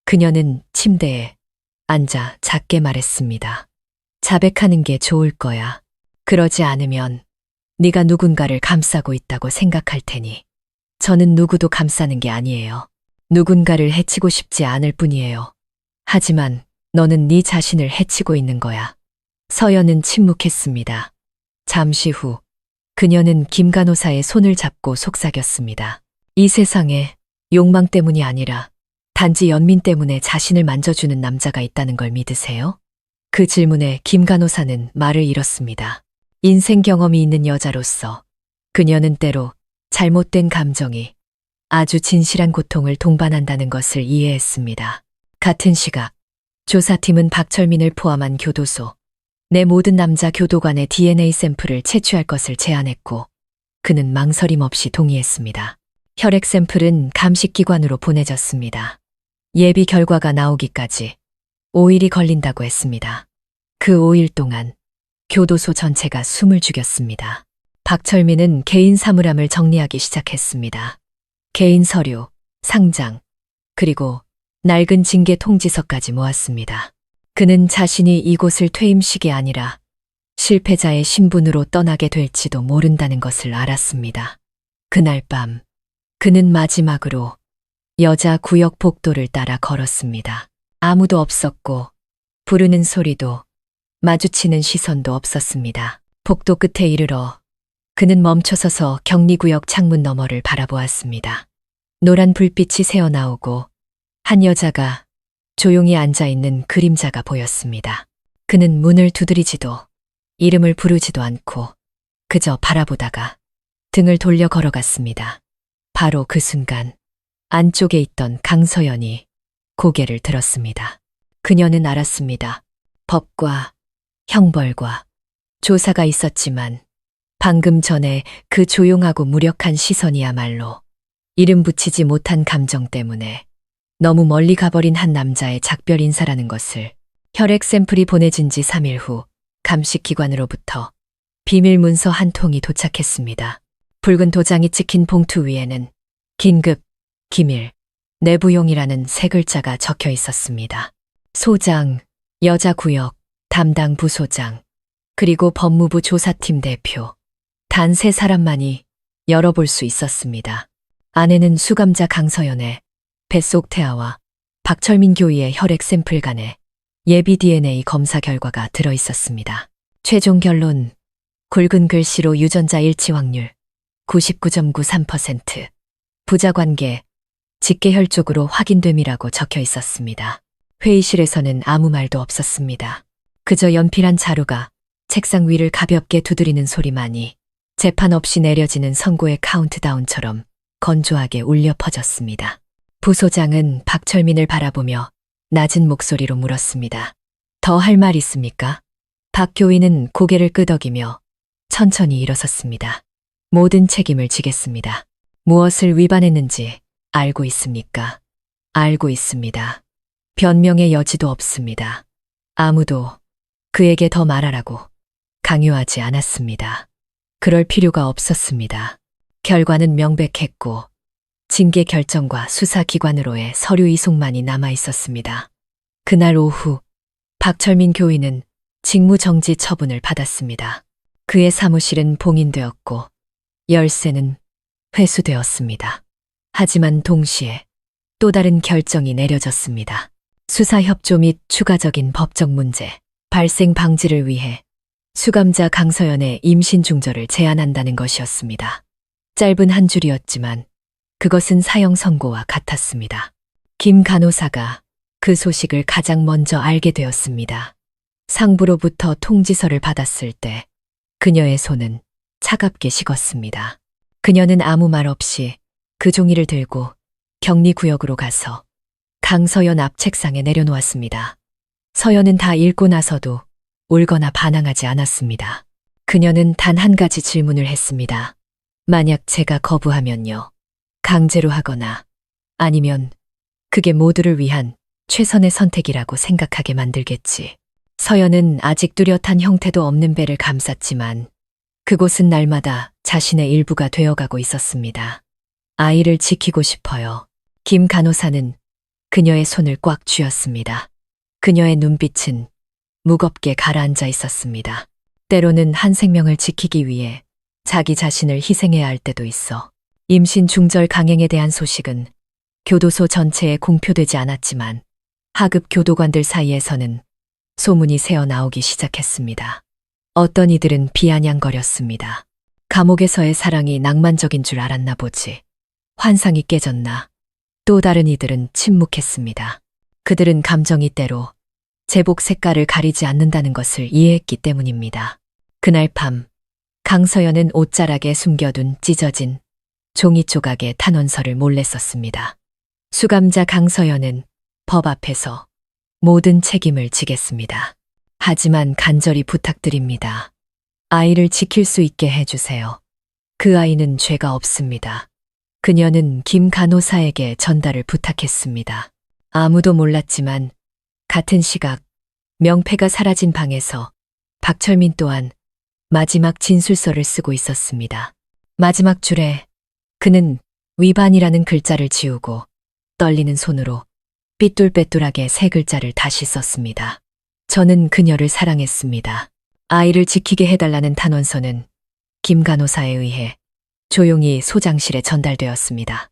그녀는 침대에 앉아 작게 말했습니다. 자백하는 게 좋을 거야. 그러지 않으면 네가 누군가를 감싸고 있다고 생각할 테니. 저는 누구도 감싸는 게 아니에요. 누군가를 해치고 싶지 않을 뿐이에요. 하지만 너는 네 자신을 해치고 있는 거야. 서연은 침묵했습니다. 잠시 후 그녀는 김 간호사의 손을 잡고 속삭였습니다. 이 세상에 욕망 때문이 아니라 단지 연민 때문에 자신을 만져주는 남자가 있다는 걸 믿으세요? 그 질문에 김 간호사는 말을 잃었습니다. 인생 경험이 있는 여자로서 그녀는 때로 잘못된 감정이 아주 진실한 고통을 동반한다는 것을 이해했습니다. 같은 시각 조사팀은 박철민을 포함한 교도소 내 모든 남자 교도관의 DNA 샘플을 채취할 것을 제안했고 그는 망설임 없이 동의했습니다. 혈액 샘플은 감식기관으로 보내졌습니다. 예비 결과가 나오기까지 5일이 걸린다고 했습니다. 그 5일 동안 교도소 전체가 숨을 죽였습니다. 박철민은 개인 사물함을 정리하기 시작했습니다. 개인 서류, 상장, 그리고 낡은 징계 통지서까지 모았습니다. 그는 자신이 이곳을 퇴임식이 아니라 실패자의 신분으로 떠나게 될지도 모른다는 것을 알았습니다. 그날 밤 그는 마지막으로 여자 구역 복도를 따라 걸었습니다. 아무도 없었고 부르는 소리도 마주치는 시선도 없었습니다. 복도 끝에 이르러 그는 멈춰서서 격리구역 창문 너머를 바라보았습니다. 노란 불빛이 새어나오고 한 여자가 조용히 앉아있는 그림자가 보였습니다. 그는 문을 두드리지도 이름을 부르지도 않고 그저 바라보다가 등을 돌려 걸어갔습니다. 바로 그 순간 안쪽에 있던 강서연이 고개를 들었습니다. 그녀는 알았습니다. 법과 형벌과 조사가 있었지만 방금 전에 그 조용하고 무력한 시선이야말로 이름 붙이지 못한 감정 때문에 너무 멀리 가버린 한 남자의 작별 인사라는 것을 혈액 샘플이 보내진 지 3일 후 감식기관으로부터 비밀 문서 한 통이 도착했습니다. 붉은 도장이 찍힌 봉투 위에는 긴급, 기밀, 내부용이라는 세 글자가 적혀 있었습니다. 소장, 여자구역, 담당 부소장, 그리고 법무부 조사팀 대표. 단 3사람만이 열어볼 수 있었습니다. 안에는 수감자 강서연의 뱃속 태아와 박철민 교위의 혈액 샘플 간에 예비 DNA 검사 결과가 들어 있었습니다. 최종 결론, 굵은 글씨로 유전자 일치 확률 99.93%, 부자관계, 직계혈족으로 확인됨이라고 적혀 있었습니다. 회의실에서는 아무 말도 없었습니다. 그저 연필한 자루가 책상 위를 가볍게 두드리는 소리만이 재판 없이 내려지는 선고의 카운트다운처럼 건조하게 울려 퍼졌습니다. 부소장은 박철민을 바라보며 낮은 목소리로 물었습니다. 더 할 말 있습니까? 박 교위는 고개를 끄덕이며 천천히 일어섰습니다. 모든 책임을 지겠습니다. 무엇을 위반했는지 알고 있습니까? 알고 있습니다. 변명의 여지도 없습니다. 아무도 그에게 더 말하라고 강요하지 않았습니다. 그럴 필요가 없었습니다. 결과는 명백했고 징계 결정과 수사기관으로의 서류 이송만이 남아 있었습니다. 그날 오후 박철민 교위는 직무정지 처분을 받았습니다. 그의 사무실은 봉인되었고 열쇠는 회수되었습니다. 하지만 동시에 또 다른 결정이 내려졌습니다. 수사협조 및 추가적인 법적 문제 발생 방지를 위해 수감자 강서연의 임신 중절을 제한한다는 것이었습니다. 짧은 한 줄이었지만 그것은 사형 선고와 같았습니다. 김 간호사가 그 소식을 가장 먼저 알게 되었습니다. 상부로부터 통지서를 받았을 때 그녀의 손은 차갑게 식었습니다. 그녀는 아무 말 없이 그 종이를 들고 격리구역으로 가서 강서연 앞 책상에 내려놓았습니다. 서연은 다 읽고 나서도 울거나 반항하지 않았습니다. 그녀는 단 한 가지 질문을 했습니다. 만약 제가 거부하면요. 강제로 하거나 아니면 그게 모두를 위한 최선의 선택이라고 생각하게 만들겠지. 서연은 아직 뚜렷한 형태도 없는 배를 감쌌지만 그곳은 날마다 자신의 일부가 되어가고 있었습니다. 아이를 지키고 싶어요. 김 간호사는 그녀의 손을 꽉 쥐었습니다. 그녀의 눈빛은 무겁게 가라앉아 있었습니다. 때로는 한 생명을 지키기 위해 자기 자신을 희생해야 할 때도 있어. 임신 중절 강행에 대한 소식은 교도소 전체에 공표되지 않았지만 하급 교도관들 사이에서는 소문이 새어 나오기 시작했습니다. 어떤 이들은 비아냥거렸습니다. 감옥에서의 사랑이 낭만적인 줄 알았나 보지. 환상이 깨졌나. 또 다른 이들은 침묵했습니다. 그들은 감정이 때로 제복 색깔을 가리지 않는다는 것을 이해했기 때문입니다. 그날 밤 강서연은 옷자락에 숨겨둔 찢어진 종이 조각의 탄원서를 몰래 썼습니다. 수감자 강서연은 법 앞에서 모든 책임을 지겠습니다. 하지만 간절히 부탁드립니다. 아이를 지킬 수 있게 해주세요. 그 아이는 죄가 없습니다. 그녀는 김 간호사에게 전달을 부탁했습니다. 아무도 몰랐지만 같은 시각 명패가 사라진 방에서 박철민 또한 마지막 진술서를 쓰고 있었습니다. 마지막 줄에 그는 위반이라는 글자를 지우고 떨리는 손으로 삐뚤빼뚤하게 세 글자를 다시 썼습니다. 저는 그녀를 사랑했습니다. 아이를 지키게 해달라는 탄원서는 김 간호사에 의해 조용히 소장실에 전달되었습니다.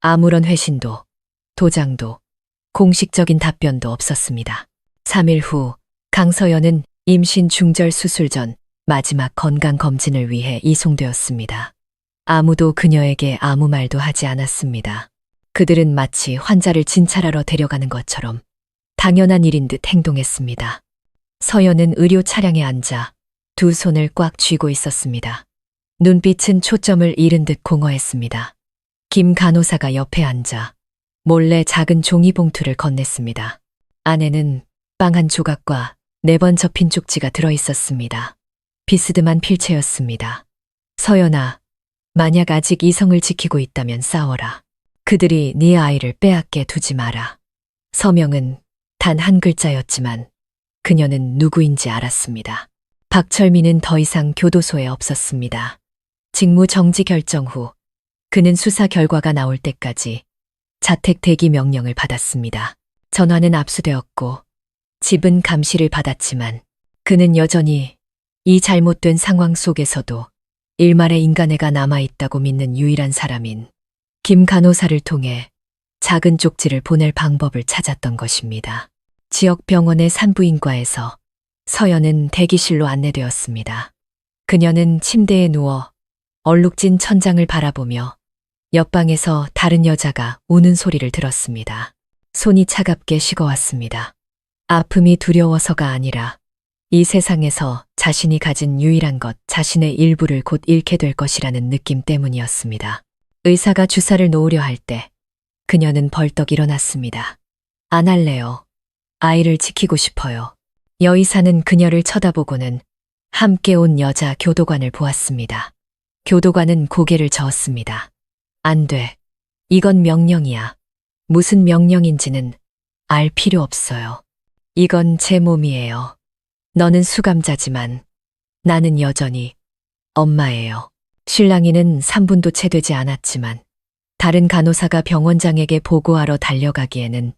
아무런 회신도, 도장도, 공식적인 답변도 없었습니다. 3일 후 강서연은 임신 중절 수술 전 마지막 건강검진을 위해 이송되었습니다. 아무도 그녀에게 아무 말도 하지 않았습니다. 그들은 마치 환자를 진찰하러 데려가는 것처럼 당연한 일인 듯 행동했습니다. 서연은 의료 차량에 앉아 두 손을 꽉 쥐고 있었습니다. 눈빛은 초점을 잃은 듯 공허했습니다. 김 간호사가 옆에 앉아 몰래 작은 종이봉투를 건넸습니다. 안에는 빵 한 조각과 4번 접힌 쪽지가 들어있었습니다. 비스듬한 필체였습니다. 서연아, 만약 아직 이성을 지키고 있다면 싸워라. 그들이 네 아이를 빼앗게 두지 마라. 서명은 단 한 글자였지만 그녀는 누구인지 알았습니다. 박철민은 더 이상 교도소에 없었습니다. 직무 정지 결정 후 그는 수사 결과가 나올 때까지 자택 대기 명령을 받았습니다. 전화는 압수되었고 집은 감시를 받았지만 그는 여전히 이 잘못된 상황 속에서도 일말의 인간애가 남아있다고 믿는 유일한 사람인 김 간호사를 통해 작은 쪽지를 보낼 방법을 찾았던 것입니다. 지역 병원의 산부인과에서 서연은 대기실로 안내되었습니다. 그녀는 침대에 누워 얼룩진 천장을 바라보며 옆방에서 다른 여자가 우는 소리를 들었습니다. 손이 차갑게 식어왔습니다. 아픔이 두려워서가 아니라 이 세상에서 자신이 가진 유일한 것, 자신의 일부를 곧 잃게 될 것이라는 느낌 때문이었습니다. 의사가 주사를 놓으려 할 때 그녀는 벌떡 일어났습니다. 안 할래요. 아이를 지키고 싶어요. 여의사는 그녀를 쳐다보고는 함께 온 여자 교도관을 보았습니다. 교도관은 고개를 저었습니다. 안 돼. 이건 명령이야. 무슨 명령인지는 알 필요 없어요. 이건 제 몸이에요. 너는 수감자지만 나는 여전히 엄마예요. 신랑이는 3분도 채 되지 않았지만 다른 간호사가 병원장에게 보고하러 달려가기에는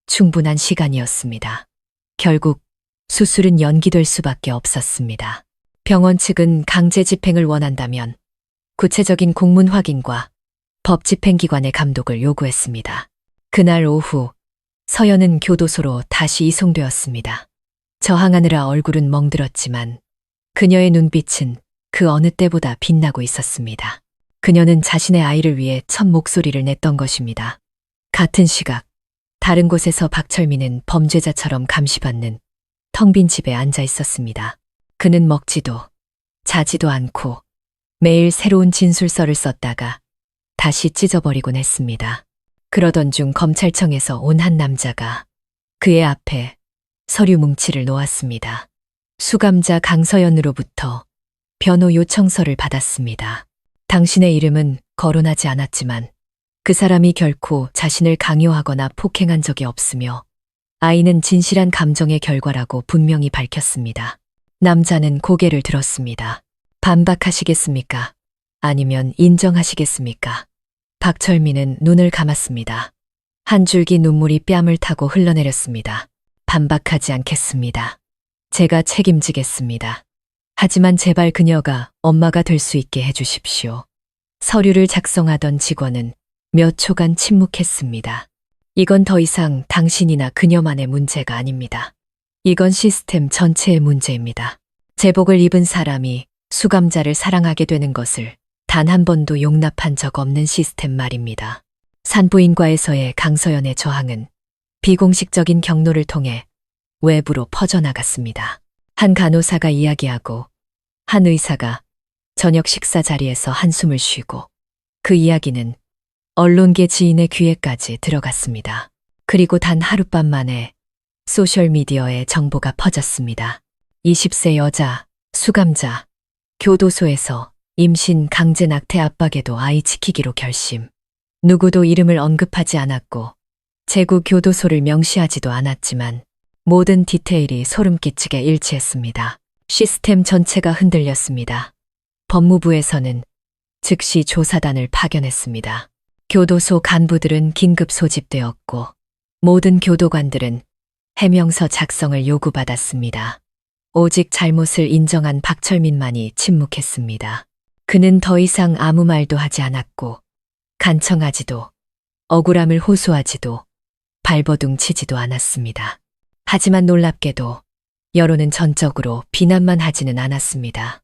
충분한 시간이었습니다. 결국 수술은 연기될 수밖에 없었습니다. 병원 측은 강제 집행을 원한다면 구체적인 공문 확인과 법 집행기관의 감독을 요구했습니다. 그날 오후 서연은 교도소로 다시 이송되었습니다. 저항하느라 얼굴은 멍들었지만 그녀의 눈빛은 그 어느 때보다 빛나고 있었습니다. 그녀는 자신의 아이를 위해 첫 목소리를 냈던 것입니다. 같은 시각 다른 곳에서 박철민은 범죄자처럼 감시받는 텅 빈 집에 앉아 있었습니다. 그는 먹지도 자지도 않고 매일 새로운 진술서를 썼다가 다시 찢어버리곤 했습니다. 그러던 중 검찰청에서 온 한 남자가 그의 앞에 서류 뭉치를 놓았습니다. 수감자 강서연으로부터 변호 요청서를 받았습니다. 당신의 이름은 거론하지 않았지만 그 사람이 결코 자신을 강요하거나 폭행한 적이 없으며 아이는 진실한 감정의 결과라고 분명히 밝혔습니다. 남자는 고개를 들었습니다. 반박하시겠습니까? 아니면 인정하시겠습니까? 박철민은 눈을 감았습니다. 한 줄기 눈물이 뺨을 타고 흘러내렸습니다. 반박하지 않겠습니다. 제가 책임지겠습니다. 하지만 제발 그녀가 엄마가 될 수 있게 해주십시오. 서류를 작성하던 직원은 몇 초간 침묵했습니다. 이건 더 이상 당신이나 그녀만의 문제가 아닙니다. 이건 시스템 전체의 문제입니다. 제복을 입은 사람이 수감자를 사랑하게 되는 것을 단 한 번도 용납한 적 없는 시스템 말입니다. 산부인과에서의 강서연의 저항은 비공식적인 경로를 통해 외부로 퍼져나갔습니다. 한 간호사가 이야기하고 한 의사가 저녁 식사 자리에서 한숨을 쉬고 그 이야기는 언론계 지인의 귀에까지 들어갔습니다. 그리고 단 하룻밤 만에 소셜미디어에 정보가 퍼졌습니다. 20세 여자, 수감자, 교도소에서 임신 강제 낙태 압박에도 아이 지키기로 결심. 누구도 이름을 언급하지 않았고 제구 교도소를 명시하지도 않았지만 모든 디테일이 소름 끼치게 일치했습니다. 시스템 전체가 흔들렸습니다. 법무부에서는 즉시 조사단을 파견했습니다. 교도소 간부들은 긴급 소집되었고 모든 교도관들은 해명서 작성을 요구받았습니다. 오직 잘못을 인정한 박철민만이 침묵했습니다. 그는 더 이상 아무 말도 하지 않았고 간청하지도 억울함을 호소하지도 발버둥 치지도 않았습니다. 하지만 놀랍게도 여론은 전적으로 비난만 하지는 않았습니다.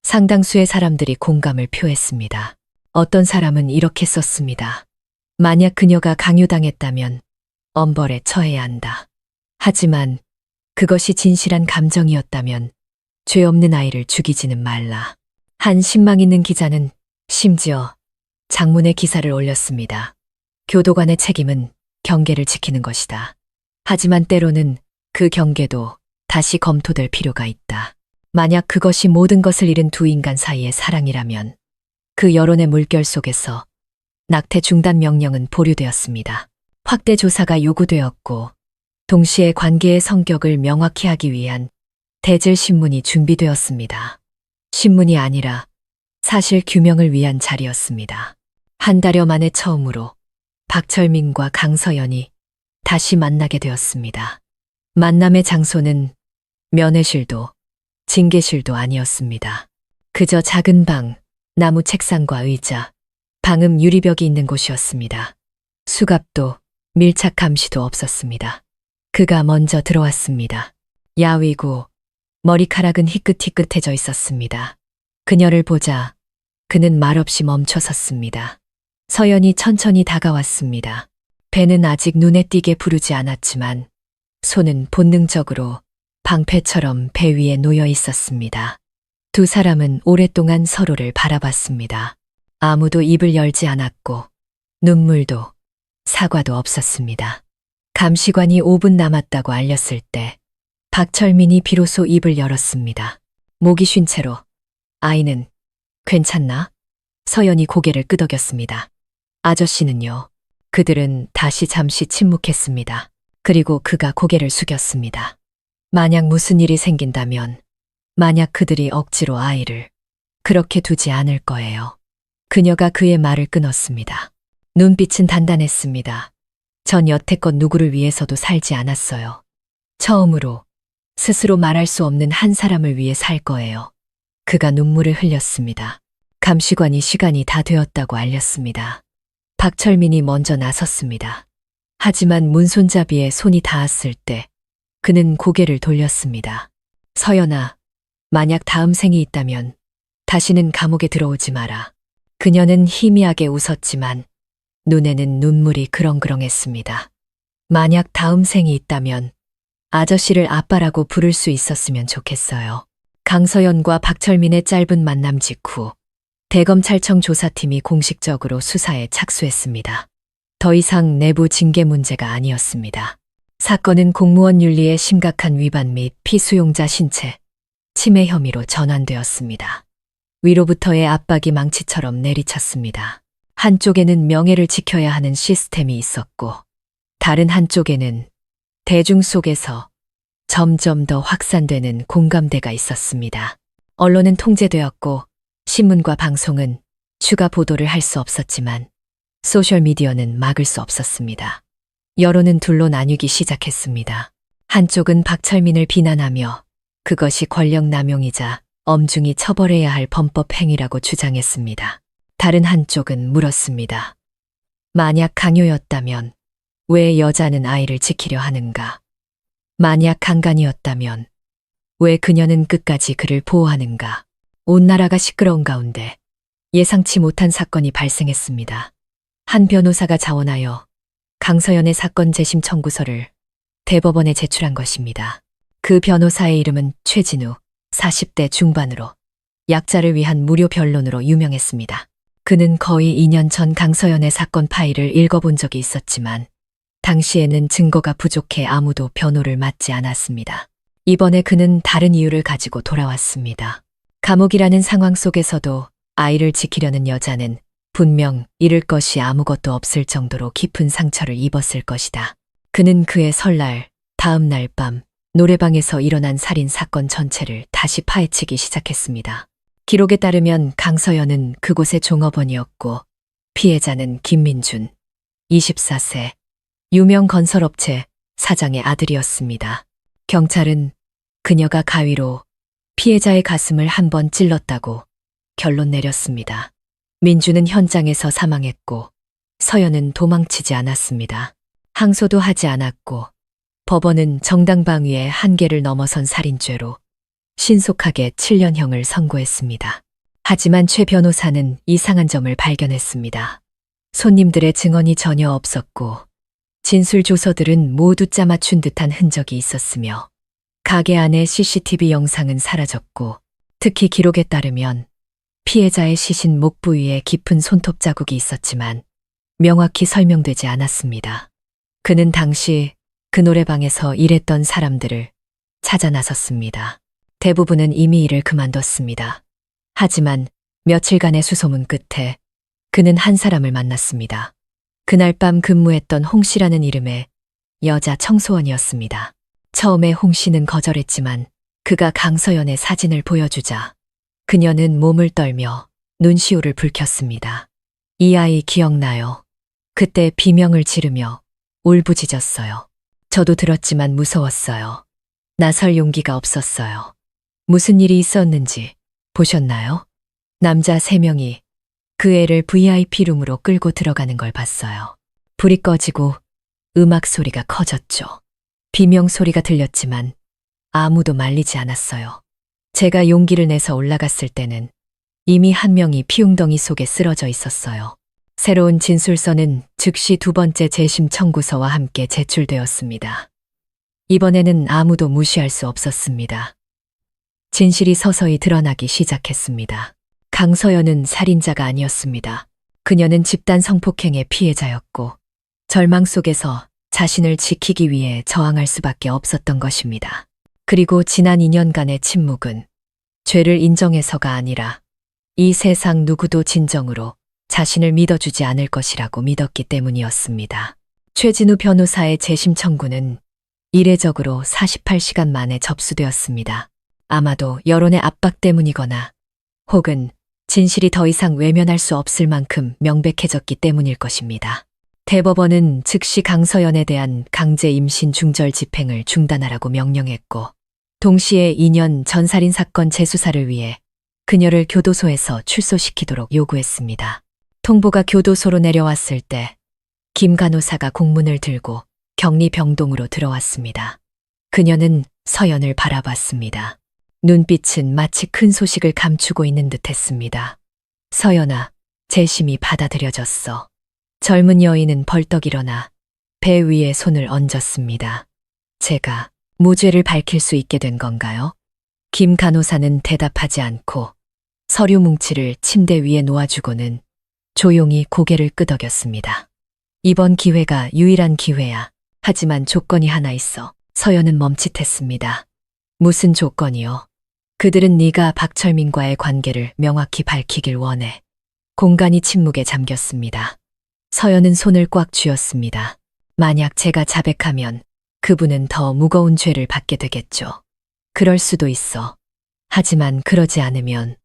상당수의 사람들이 공감을 표했습니다. 어떤 사람은 이렇게 썼습니다. 만약 그녀가 강요당했다면 엄벌에 처해야 한다. 하지만 그것이 진실한 감정이었다면 죄 없는 아이를 죽이지는 말라. 한 신망 있는 기자는 심지어 장문의 기사를 올렸습니다. 교도관의 책임은 경계를 지키는 것이다. 하지만 때로는 그 경계도 다시 검토될 필요가 있다. 만약 그것이 모든 것을 잃은 두 인간 사이의 사랑이라면 그 여론의 물결 속에서 낙태 중단 명령은 보류되었습니다. 확대 조사가 요구되었고 동시에 관계의 성격을 명확히 하기 위한 대질 신문이 준비되었습니다. 신문이 아니라 사실 규명을 위한 자리였습니다. 한 달여 만에 처음으로 박철민과 강서연이 다시 만나게 되었습니다. 만남의 장소는 면회실도 징계실도 아니었습니다. 그저 작은 방, 나무 책상과 의자, 방음 유리벽이 있는 곳이었습니다. 수갑도 밀착 감시도 없었습니다. 그가 먼저 들어왔습니다. 야위고 머리카락은 희끗희끗해져 있었습니다. 그녀를 보자 그는 말없이 멈춰 섰습니다. 서연이 천천히 다가왔습니다. 배는 아직 눈에 띄게 부르지 않았지만 손은 본능적으로 방패처럼 배 위에 놓여 있었습니다. 두 사람은 오랫동안 서로를 바라봤습니다. 아무도 입을 열지 않았고 눈물도 사과도 없었습니다. 감시관이 5분 남았다고 알렸을 때 박철민이 비로소 입을 열었습니다. 목이 쉰 채로 아이는 괜찮나? 서연이 고개를 끄덕였습니다. 아저씨는요? 그들은 다시 잠시 침묵했습니다. 그리고 그가 고개를 숙였습니다. 만약 무슨 일이 생긴다면 만약 그들이 억지로 아이를 그렇게 두지 않을 거예요. 그녀가 그의 말을 끊었습니다. 눈빛은 단단했습니다. 전 여태껏 누구를 위해서도 살지 않았어요. 처음으로 스스로 말할 수 없는 한 사람을 위해 살 거예요. 그가 눈물을 흘렸습니다. 감시관이 시간이 다 되었다고 알렸습니다. 박철민이 먼저 나섰습니다. 하지만 문손잡이에 손이 닿았을 때 그는 고개를 돌렸습니다. 서연아, 만약 다음 생이 있다면 다시는 감옥에 들어오지 마라. 그녀는 희미하게 웃었지만 눈에는 눈물이 그렁그렁했습니다. 만약 다음 생이 있다면 아저씨를 아빠라고 부를 수 있었으면 좋겠어요. 강서연과 박철민의 짧은 만남 직후 대검찰청 조사팀이 공식적으로 수사에 착수했습니다. 더 이상 내부 징계 문제가 아니었습니다. 사건은 공무원 윤리의 심각한 위반 및 피수용자 신체 침해 혐의로 전환되었습니다. 위로부터의 압박이 망치처럼 내리쳤습니다. 한쪽에는 명예를 지켜야 하는 시스템이 있었고 다른 한쪽에는 대중 속에서 점점 더 확산되는 공감대가 있었습니다. 언론은 통제되었고 신문과 방송은 추가 보도를 할 수 없었지만 소셜미디어는 막을 수 없었습니다. 여론은 둘로 나뉘기 시작했습니다. 한쪽은 박철민을 비난하며 그것이 권력 남용이자 엄중히 처벌해야 할 범법 행위라고 주장했습니다. 다른 한쪽은 물었습니다. 만약 강요였다면 왜 여자는 아이를 지키려 하는가? 만약 강간이었다면 왜 그녀는 끝까지 그를 보호하는가? 온 나라가 시끄러운 가운데 예상치 못한 사건이 발생했습니다. 한 변호사가 자원하여 강서연의 사건 재심 청구서를 대법원에 제출한 것입니다. 그 변호사의 이름은 최진우, 40대 중반으로 약자를 위한 무료 변론으로 유명했습니다. 그는 거의 2년 전 강서연의 사건 파일을 읽어본 적이 있었지만 당시에는 증거가 부족해 아무도 변호를 맡지 않았습니다. 이번에 그는 다른 이유를 가지고 돌아왔습니다. 감옥이라는 상황 속에서도 아이를 지키려는 여자는 분명 잃을 것이 아무것도 없을 정도로 깊은 상처를 입었을 것이다. 그는 그의 설날, 다음 날 밤 노래방에서 일어난 살인 사건 전체를 다시 파헤치기 시작했습니다. 기록에 따르면 강서연은 그곳의 종업원이었고 피해자는 김민준, 24세, 유명 건설업체 사장의 아들이었습니다. 경찰은 그녀가 가위로 피해자의 가슴을 한 번 찔렀다고 결론 내렸습니다. 민주는 현장에서 사망했고 서연은 도망치지 않았습니다. 항소도 하지 않았고 법원은 정당방위의 한계를 넘어선 살인죄로 신속하게 7년형을 선고했습니다. 하지만 최 변호사는 이상한 점을 발견했습니다. 손님들의 증언이 전혀 없었고 진술 조서들은 모두 짜맞춘 듯한 흔적이 있었으며 가게 안의 CCTV 영상은 사라졌고 특히 기록에 따르면 피해자의 시신 목 부위에 깊은 손톱 자국이 있었지만 명확히 설명되지 않았습니다. 그는 당시 그 노래방에서 일했던 사람들을 찾아 나섰습니다. 대부분은 이미 일을 그만뒀습니다. 하지만 며칠간의 수소문 끝에 그는 한 사람을 만났습니다. 그날 밤 근무했던 홍 씨라는 이름의 여자 청소원이었습니다. 처음에 홍 씨는 거절했지만 그가 강서연의 사진을 보여주자 그녀는 몸을 떨며 눈시울을 붉혔습니다. 이 아이 기억나요? 그때 비명을 지르며 울부짖었어요. 저도 들었지만 무서웠어요. 나설 용기가 없었어요. 무슨 일이 있었는지 보셨나요? 남자 3명이 그 애를 VIP룸으로 끌고 들어가는 걸 봤어요. 불이 꺼지고 음악 소리가 커졌죠. 비명 소리가 들렸지만 아무도 말리지 않았어요. 제가 용기를 내서 올라갔을 때는 이미 한 명이 피웅덩이 속에 쓰러져 있었어요. 새로운 진술서는 즉시 2번째 재심 청구서와 함께 제출되었습니다. 이번에는 아무도 무시할 수 없었습니다. 진실이 서서히 드러나기 시작했습니다. 강서연은 살인자가 아니었습니다. 그녀는 집단 성폭행의 피해자였고 절망 속에서 자신을 지키기 위해 저항할 수밖에 없었던 것입니다. 그리고 지난 2년간의 침묵은 죄를 인정해서가 아니라 이 세상 누구도 진정으로 자신을 믿어주지 않을 것이라고 믿었기 때문이었습니다. 최진우 변호사의 재심 청구는 이례적으로 48시간 만에 접수되었습니다. 아마도 여론의 압박 때문이거나 혹은 진실이 더 이상 외면할 수 없을 만큼 명백해졌기 때문일 것입니다. 대법원은 즉시 강서연에 대한 강제 임신 중절 집행을 중단하라고 명령했고 동시에 2년 전 살인 사건 재수사를 위해 그녀를 교도소에서 출소시키도록 요구했습니다. 통보가 교도소로 내려왔을 때 김 간호사가 공문을 들고 격리병동으로 들어왔습니다. 그녀는 서연을 바라봤습니다. 눈빛은 마치 큰 소식을 감추고 있는 듯 했습니다. 서연아, 재심이 받아들여졌어. 젊은 여인은 벌떡 일어나 배 위에 손을 얹었습니다. 제가 무죄를 밝힐 수 있게 된 건가요? 김 간호사는 대답하지 않고 서류 뭉치를 침대 위에 놓아주고는 조용히 고개를 끄덕였습니다. 이번 기회가 유일한 기회야. 하지만 조건이 하나 있어. 서연은 멈칫했습니다. 무슨 조건이요? 그들은 네가 박철민과의 관계를 명확히 밝히길 원해. 공간이 침묵에 잠겼습니다. 서연은 손을 꽉 쥐었습니다. 만약 제가 자백하면 그분은 더 무거운 죄를 받게 되겠죠. 그럴 수도 있어. 하지만 그러지 않으면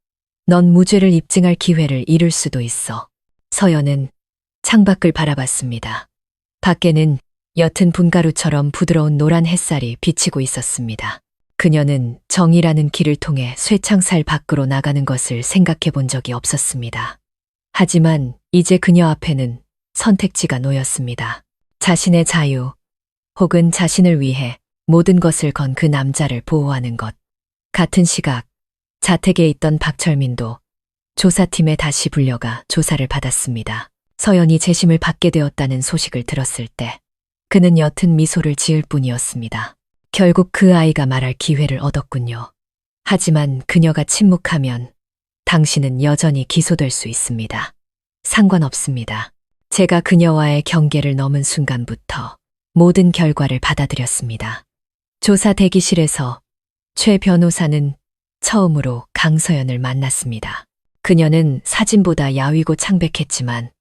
넌 무죄를 입증할 기회를 잃을 수도 있어. 서연은 창밖을 바라봤습니다. 밖에는 옅은 분가루처럼 부드러운 노란 햇살이 비치고 있었습니다. 그녀는 정이라는 길을 통해 쇠창살 밖으로 나가는 것을 생각해 본 적이 없었습니다. 하지만 이제 그녀 앞에는 선택지가 놓였습니다. 자신의 자유, 혹은 자신을 위해 모든 것을 건 그 남자를 보호하는 것. 같은 시각, 자택에 있던 박철민도 조사팀에 다시 불려가 조사를 받았습니다. 서연이 재심을 받게 되었다는 소식을 들었을 때 그는 옅은 미소를 지을 뿐이었습니다. 결국 그 아이가 말할 기회를 얻었군요. 하지만 그녀가 침묵하면 당신은 여전히 기소될 수 있습니다. 상관없습니다. 제가 그녀와의 경계를 넘은 순간부터 모든 결과를 받아들였습니다. 조사 대기실에서 최 변호사는 처음으로 강서연을 만났습니다. 그녀는 사진보다 야위고 창백했지만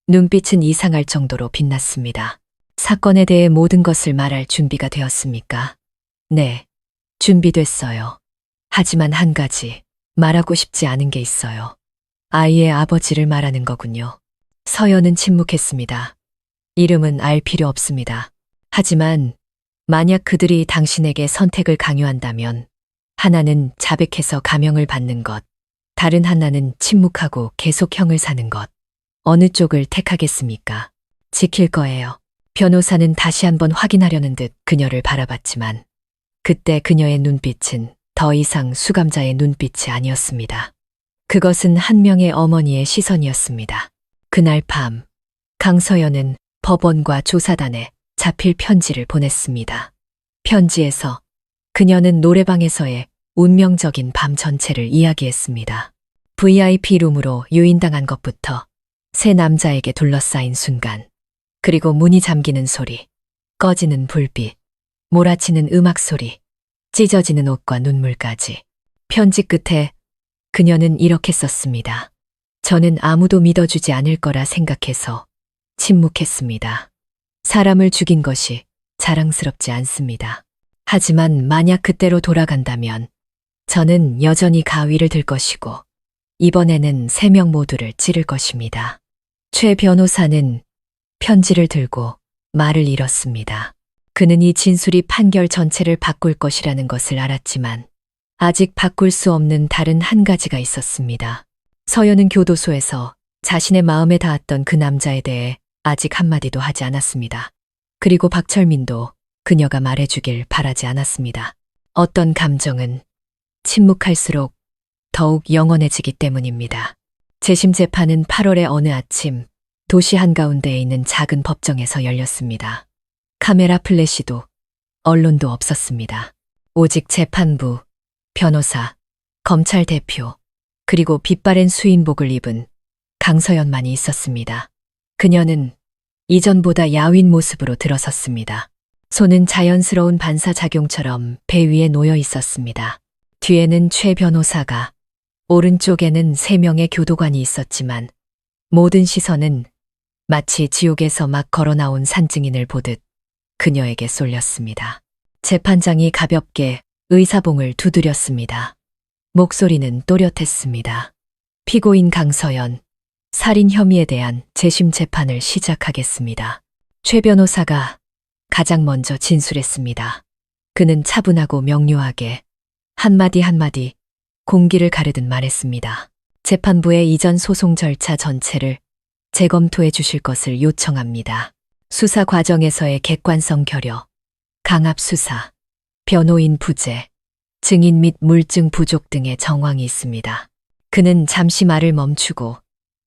눈빛은 이상할 정도로 빛났습니다. 사건에 대해 모든 것을 말할 준비가 되었습니까? 네, 준비됐어요. 하지만 한 가지 말하고 싶지 않은 게 있어요. 아이의 아버지를 말하는 거군요. 서연은 침묵했습니다. 이름은 알 필요 없습니다. 하지만 만약 그들이 당신에게 선택을 강요한다면 하나는 자백해서 감형을 받는 것, 다른 하나는 침묵하고 계속 형을 사는 것. 어느 쪽을 택하겠습니까? 지킬 거예요. 변호사는 다시 한번 확인하려는 듯 그녀를 바라봤지만 그때 그녀의 눈빛은 더 이상 수감자의 눈빛이 아니었습니다. 그것은 한 명의 어머니의 시선이었습니다. 그날 밤, 강서연은 법원과 조사단에 자필 편지를 보냈습니다. 편지에서 그녀는 노래방에서의 운명적인 밤 전체를 이야기했습니다. VIP 룸으로 유인당한 것부터 세 남자에게 둘러싸인 순간, 그리고 문이 잠기는 소리, 꺼지는 불빛, 몰아치는 음악 소리, 찢어지는 옷과 눈물까지. 편지 끝에 그녀는 이렇게 썼습니다. 저는 아무도 믿어주지 않을 거라 생각해서 침묵했습니다. 사람을 죽인 것이 자랑스럽지 않습니다. 하지만 만약 그때로 돌아간다면 저는 여전히 가위를 들 것이고 이번에는 3명 모두를 찌를 것입니다. 최 변호사는 편지를 들고 말을 잃었습니다. 그는 이 진술이 판결 전체를 바꿀 것이라는 것을 알았지만 아직 바꿀 수 없는 다른 한 가지가 있었습니다. 서연은 교도소에서 자신의 마음에 닿았던 그 남자에 대해 아직 한마디도 하지 않았습니다. 그리고 박철민도 그녀가 말해주길 바라지 않았습니다. 어떤 감정은 침묵할수록 더욱 영원해지기 때문입니다. 재심 재판은 8월의 어느 아침 도시 한가운데에 있는 작은 법정에서 열렸습니다. 카메라 플래시도 언론도 없었습니다. 오직 재판부, 변호사, 검찰 대표, 그리고 빛바랜 수인복을 입은 강서연만이 있었습니다. 그녀는 이전보다 야윈 모습으로 들어섰습니다. 손은 자연스러운 반사작용처럼 배 위에 놓여 있었습니다. 뒤에는 최 변호사가, 오른쪽에는 3명의 교도관이 있었지만 모든 시선은 마치 지옥에서 막 걸어 나온 산증인을 보듯 그녀에게 쏠렸습니다. 재판장이 가볍게 의사봉을 두드렸습니다. 목소리는 또렷했습니다. 피고인 강서연, 살인 혐의에 대한 재심 재판을 시작하겠습니다. 최 변호사가 가장 먼저 진술했습니다. 그는 차분하고 명료하게 한마디 한마디 공기를 가르듯 말했습니다. 재판부의 이전 소송 절차 전체를 재검토해 주실 것을 요청합니다. 수사 과정에서의 객관성 결여, 강압 수사, 변호인 부재, 증인 및 물증 부족 등의 정황이 있습니다. 그는 잠시 말을 멈추고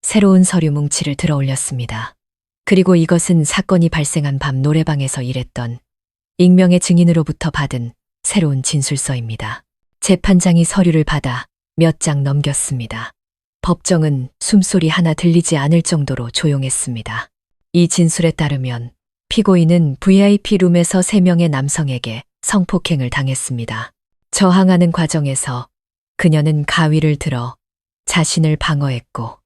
새로운 서류 뭉치를 들어 올렸습니다. 그리고 이것은 사건이 발생한 밤 노래방에서 일했던 익명의 증인으로부터 받은 새로운 진술서입니다. 재판장이 서류를 받아 몇 장 넘겼습니다. 법정은 숨소리 하나 들리지 않을 정도로 조용했습니다. 이 진술에 따르면 피고인은 VIP 룸에서 3명의 남성에게 성폭행을 당했습니다. 저항하는 과정에서 그녀는 가위를 들어 자신을 방어했고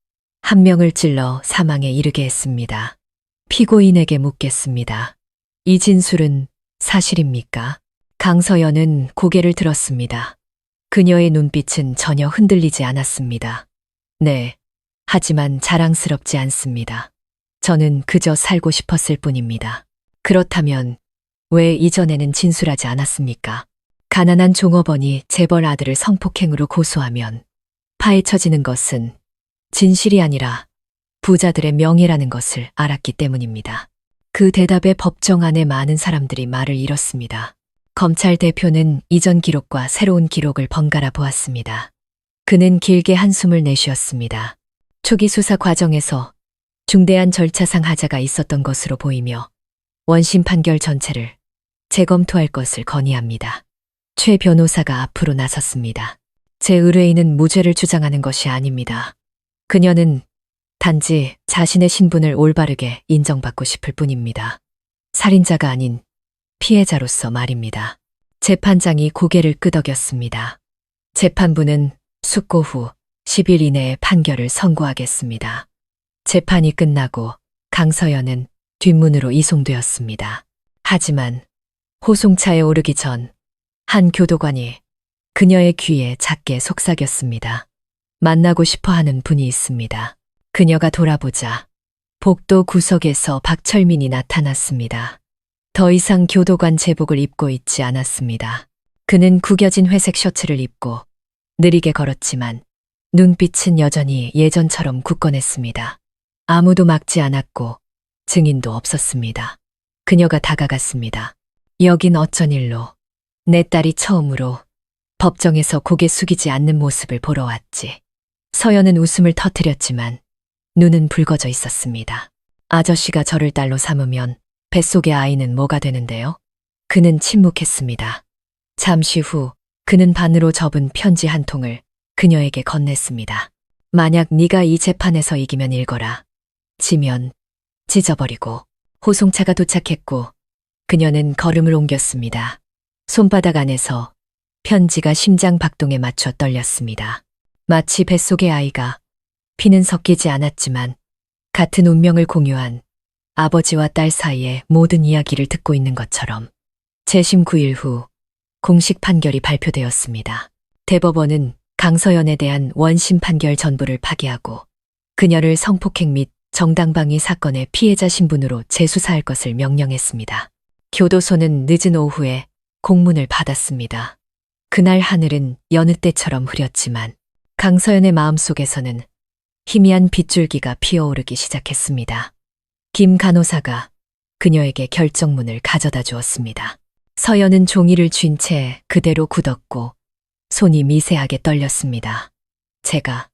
한 명을 찔러 사망에 이르게 했습니다. 피고인에게 묻겠습니다. 이 진술은 사실입니까? 강서연은 고개를 들었습니다. 그녀의 눈빛은 전혀 흔들리지 않았습니다. 네, 하지만 자랑스럽지 않습니다. 저는 그저 살고 싶었을 뿐입니다. 그렇다면 왜 이전에는 진술하지 않았습니까? 가난한 종업원이 재벌 아들을 성폭행으로 고소하면 파헤쳐지는 것은 진실이 아니라 부자들의 명예라는 것을 알았기 때문입니다. 그 대답에 법정 안에 많은 사람들이 말을 잃었습니다. 검찰 대표는 이전 기록과 새로운 기록을 번갈아 보았습니다. 그는 길게 한숨을 내쉬었습니다. 초기 수사 과정에서 중대한 절차상 하자가 있었던 것으로 보이며 원심 판결 전체를 재검토할 것을 건의합니다. 최 변호사가 앞으로 나섰습니다. 제 의뢰인은 무죄를 주장하는 것이 아닙니다. 그녀는 단지 자신의 신분을 올바르게 인정받고 싶을 뿐입니다. 살인자가 아닌 피해자로서 말입니다. 재판장이 고개를 끄덕였습니다. 재판부는 숙고 후 10일 이내에 판결을 선고하겠습니다. 재판이 끝나고 강서연은 뒷문으로 이송되었습니다. 하지만 호송차에 오르기 전 한 교도관이 그녀의 귀에 작게 속삭였습니다. 만나고 싶어 하는 분이 있습니다. 그녀가 돌아보자 복도 구석에서 박철민이 나타났습니다. 더 이상 교도관 제복을 입고 있지 않았습니다. 그는 구겨진 회색 셔츠를 입고 느리게 걸었지만 눈빛은 여전히 예전처럼 굳건했습니다. 아무도 막지 않았고 증인도 없었습니다. 그녀가 다가갔습니다. 여긴 어쩐 일로? 내 딸이 처음으로 법정에서 고개 숙이지 않는 모습을 보러 왔지. 서연은 웃음을 터뜨렸지만 눈은 붉어져 있었습니다. 아저씨가 저를 딸로 삼으면 뱃속의 아이는 뭐가 되는데요? 그는 침묵했습니다. 잠시 후 그는 반으로 접은 편지 한 통을 그녀에게 건넸습니다. 만약 네가 이 재판에서 이기면 읽어라. 지면 찢어버리고. 호송차가 도착했고 그녀는 걸음을 옮겼습니다. 손바닥 안에서 편지가 심장 박동에 맞춰 떨렸습니다. 마치 뱃속의 아이가 피는 섞이지 않았지만 같은 운명을 공유한 아버지와 딸 사이의 모든 이야기를 듣고 있는 것처럼. 재심 9일 후 공식 판결이 발표되었습니다. 대법원은 강서연에 대한 원심 판결 전부를 파기하고 그녀를 성폭행 및 정당방위 사건의 피해자 신분으로 재수사할 것을 명령했습니다. 교도소는 늦은 오후에 공문을 받았습니다. 그날 하늘은 여느 때처럼 흐렸지만 강서연의 마음속에서는 희미한 빗줄기가 피어오르기 시작했습니다. 김 간호사가 그녀에게 결정문을 가져다 주었습니다. 서연은 종이를 쥔 채 그대로 굳었고 손이 미세하게 떨렸습니다. 제가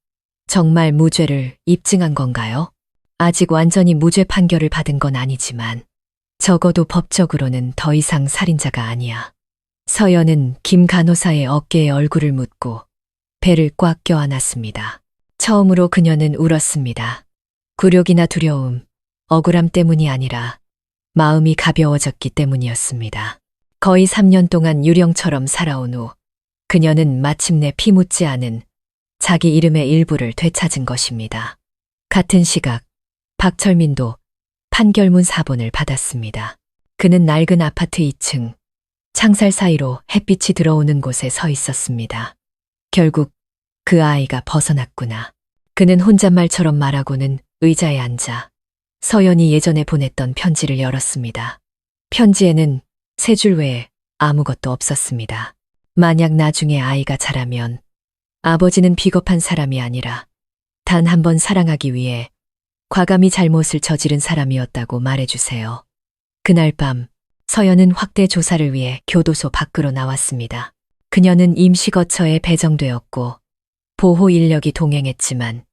정말 무죄를 입증한 건가요? 아직 완전히 무죄 판결을 받은 건 아니지만 적어도 법적으로는 더 이상 살인자가 아니야. 서연은 김 간호사의 어깨에 얼굴을 묻고 배를 꽉 껴안았습니다. 처음으로 그녀는 울었습니다. 굴욕이나 두려움, 억울함 때문이 아니라 마음이 가벼워졌기 때문이었습니다. 거의 3년 동안 유령처럼 살아온 후 그녀는 마침내 피 묻지 않은 자기 이름의 일부를 되찾은 것입니다. 같은 시각 박철민도 판결문 사본을 받았습니다. 그는 낡은 아파트 2층 창살 사이로 햇빛이 들어오는 곳에 서 있었습니다. 결국 그 아이가 벗어났구나. 그는 혼잣말처럼 말하고는 의자에 앉아 서연이 예전에 보냈던 편지를 열었습니다. 편지에는 세 줄 외에 아무것도 없었습니다. 만약 나중에 아이가 자라면 아버지는 비겁한 사람이 아니라 단 한 번 사랑하기 위해 과감히 잘못을 저지른 사람이었다고 말해주세요. 그날 밤 서연은 확대 조사를 위해 교도소 밖으로 나왔습니다. 그녀는 임시거처에 배정되었고 보호 인력이 동행했지만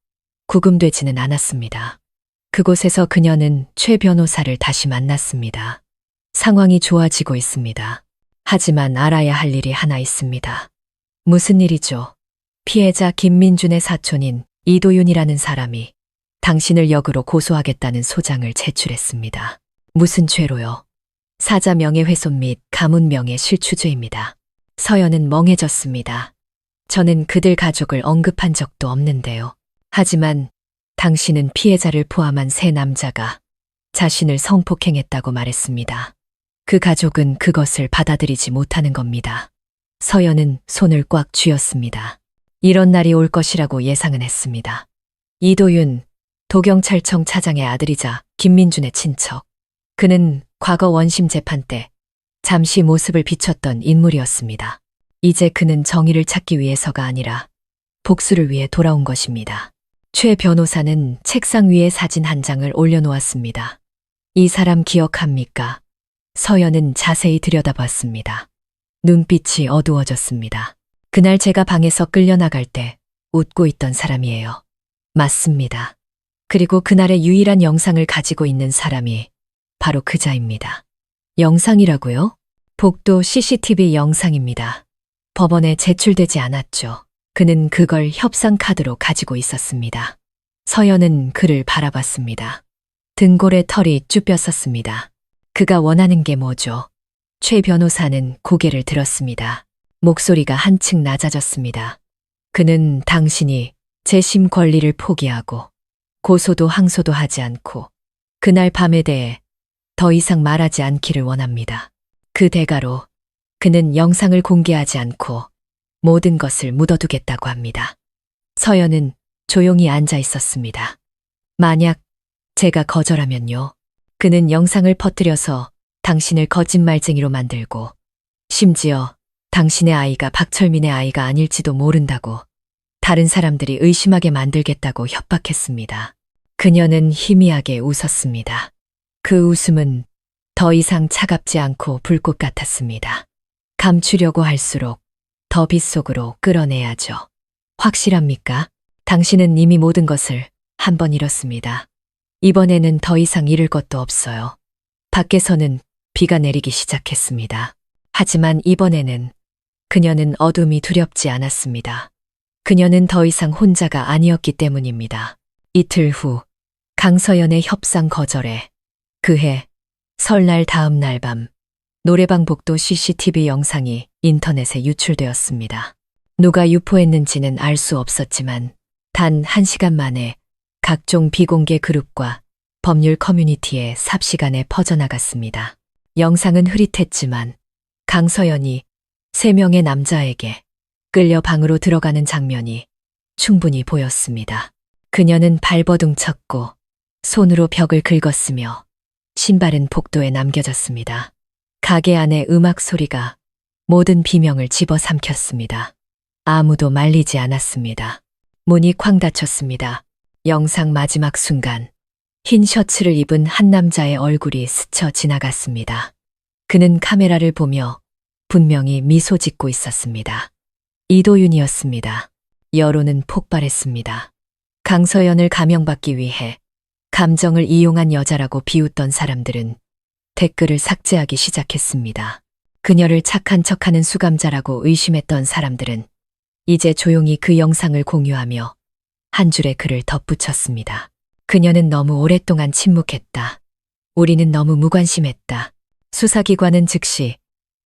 구금되지는 않았습니다. 그곳에서 그녀는 최 변호사를 다시 만났습니다. 상황이 좋아지고 있습니다. 하지만 알아야 할 일이 하나 있습니다. 무슨 일이죠? 피해자 김민준의 사촌인 이도윤이라는 사람이 당신을 역으로 고소하겠다는 소장을 제출했습니다. 무슨 죄로요? 사자 명예훼손 및 가문 명예 실추죄입니다. 서연은 멍해졌습니다. 저는 그들 가족을 언급한 적도 없는데요. 하지만 당신은 피해자를 포함한 세 남자가 자신을 성폭행했다고 말했습니다. 그 가족은 그것을 받아들이지 못하는 겁니다. 서연은 손을 꽉 쥐었습니다. 이런 날이 올 것이라고 예상은 했습니다. 이도윤, 도경찰청 차장의 아들이자 김민준의 친척. 그는 과거 원심 재판 때 잠시 모습을 비췄던 인물이었습니다. 이제 그는 정의를 찾기 위해서가 아니라 복수를 위해 돌아온 것입니다. 최 변호사는 책상 위에 사진 한 장을 올려놓았습니다. 이 사람 기억합니까? 서연은 자세히 들여다봤습니다. 눈빛이 어두워졌습니다. 그날 제가 방에서 끌려나갈 때 웃고 있던 사람이에요. 맞습니다. 그리고 그날의 유일한 영상을 가지고 있는 사람이 바로 그자입니다. 영상이라고요? 복도 CCTV 영상입니다. 법원에 제출되지 않았죠. 그는 그걸 협상 카드로 가지고 있었습니다. 서연은 그를 바라봤습니다. 등골에 털이 쭈뼛었습니다. 그가 원하는 게 뭐죠? 최 변호사는 고개를 들었습니다. 목소리가 한층 낮아졌습니다. 그는 당신이 재심 권리를 포기하고 고소도 항소도 하지 않고 그날 밤에 대해 더 이상 말하지 않기를 원합니다. 그 대가로 그는 영상을 공개하지 않고 모든 것을 묻어두겠다고 합니다. 서연은 조용히 앉아 있었습니다. 만약 제가 거절하면요. 그는 영상을 퍼뜨려서 당신을 거짓말쟁이로 만들고 심지어 당신의 아이가 박철민의 아이가 아닐지도 모른다고 다른 사람들이 의심하게 만들겠다고 협박했습니다. 그녀는 희미하게 웃었습니다. 그 웃음은 더 이상 차갑지 않고 불꽃 같았습니다. 감추려고 할수록 더 빗속으로 끌어내야죠. 확실합니까? 당신은 이미 모든 것을 한 번 잃었습니다. 이번에는 더 이상 잃을 것도 없어요. 밖에서는 비가 내리기 시작했습니다. 하지만 이번에는 그녀는 어둠이 두렵지 않았습니다. 그녀는 더 이상 혼자가 아니었기 때문입니다. 이틀 후 강서연의 협상 거절에 그해 설날 다음 날 밤 노래방 복도 CCTV 영상이 인터넷에 유출되었습니다. 누가 유포했는지는 알 수 없었지만 단 1시간 만에 각종 비공개 그룹과 법률 커뮤니티에 삽시간에 퍼져나갔습니다. 영상은 흐릿했지만 강서연이 3명의 남자에게 끌려 방으로 들어가는 장면이 충분히 보였습니다. 그녀는 발버둥 쳤고 손으로 벽을 긁었으며 신발은 복도에 남겨졌습니다. 가게 안의 음악 소리가 모든 비명을 집어삼켰습니다. 아무도 말리지 않았습니다. 문이 쾅 닫혔습니다. 영상 마지막 순간 흰 셔츠를 입은 한 남자의 얼굴이 스쳐 지나갔습니다. 그는 카메라를 보며 분명히 미소 짓고 있었습니다. 이도윤이었습니다. 여론은 폭발했습니다. 강서연을 감형받기 위해 감정을 이용한 여자라고 비웃던 사람들은 댓글을 삭제하기 시작했습니다. 그녀를 착한 척하는 수감자라고 의심했던 사람들은 이제 조용히 그 영상을 공유하며 한 줄의 글을 덧붙였습니다. 그녀는 너무 오랫동안 침묵했다. 우리는 너무 무관심했다. 수사기관은 즉시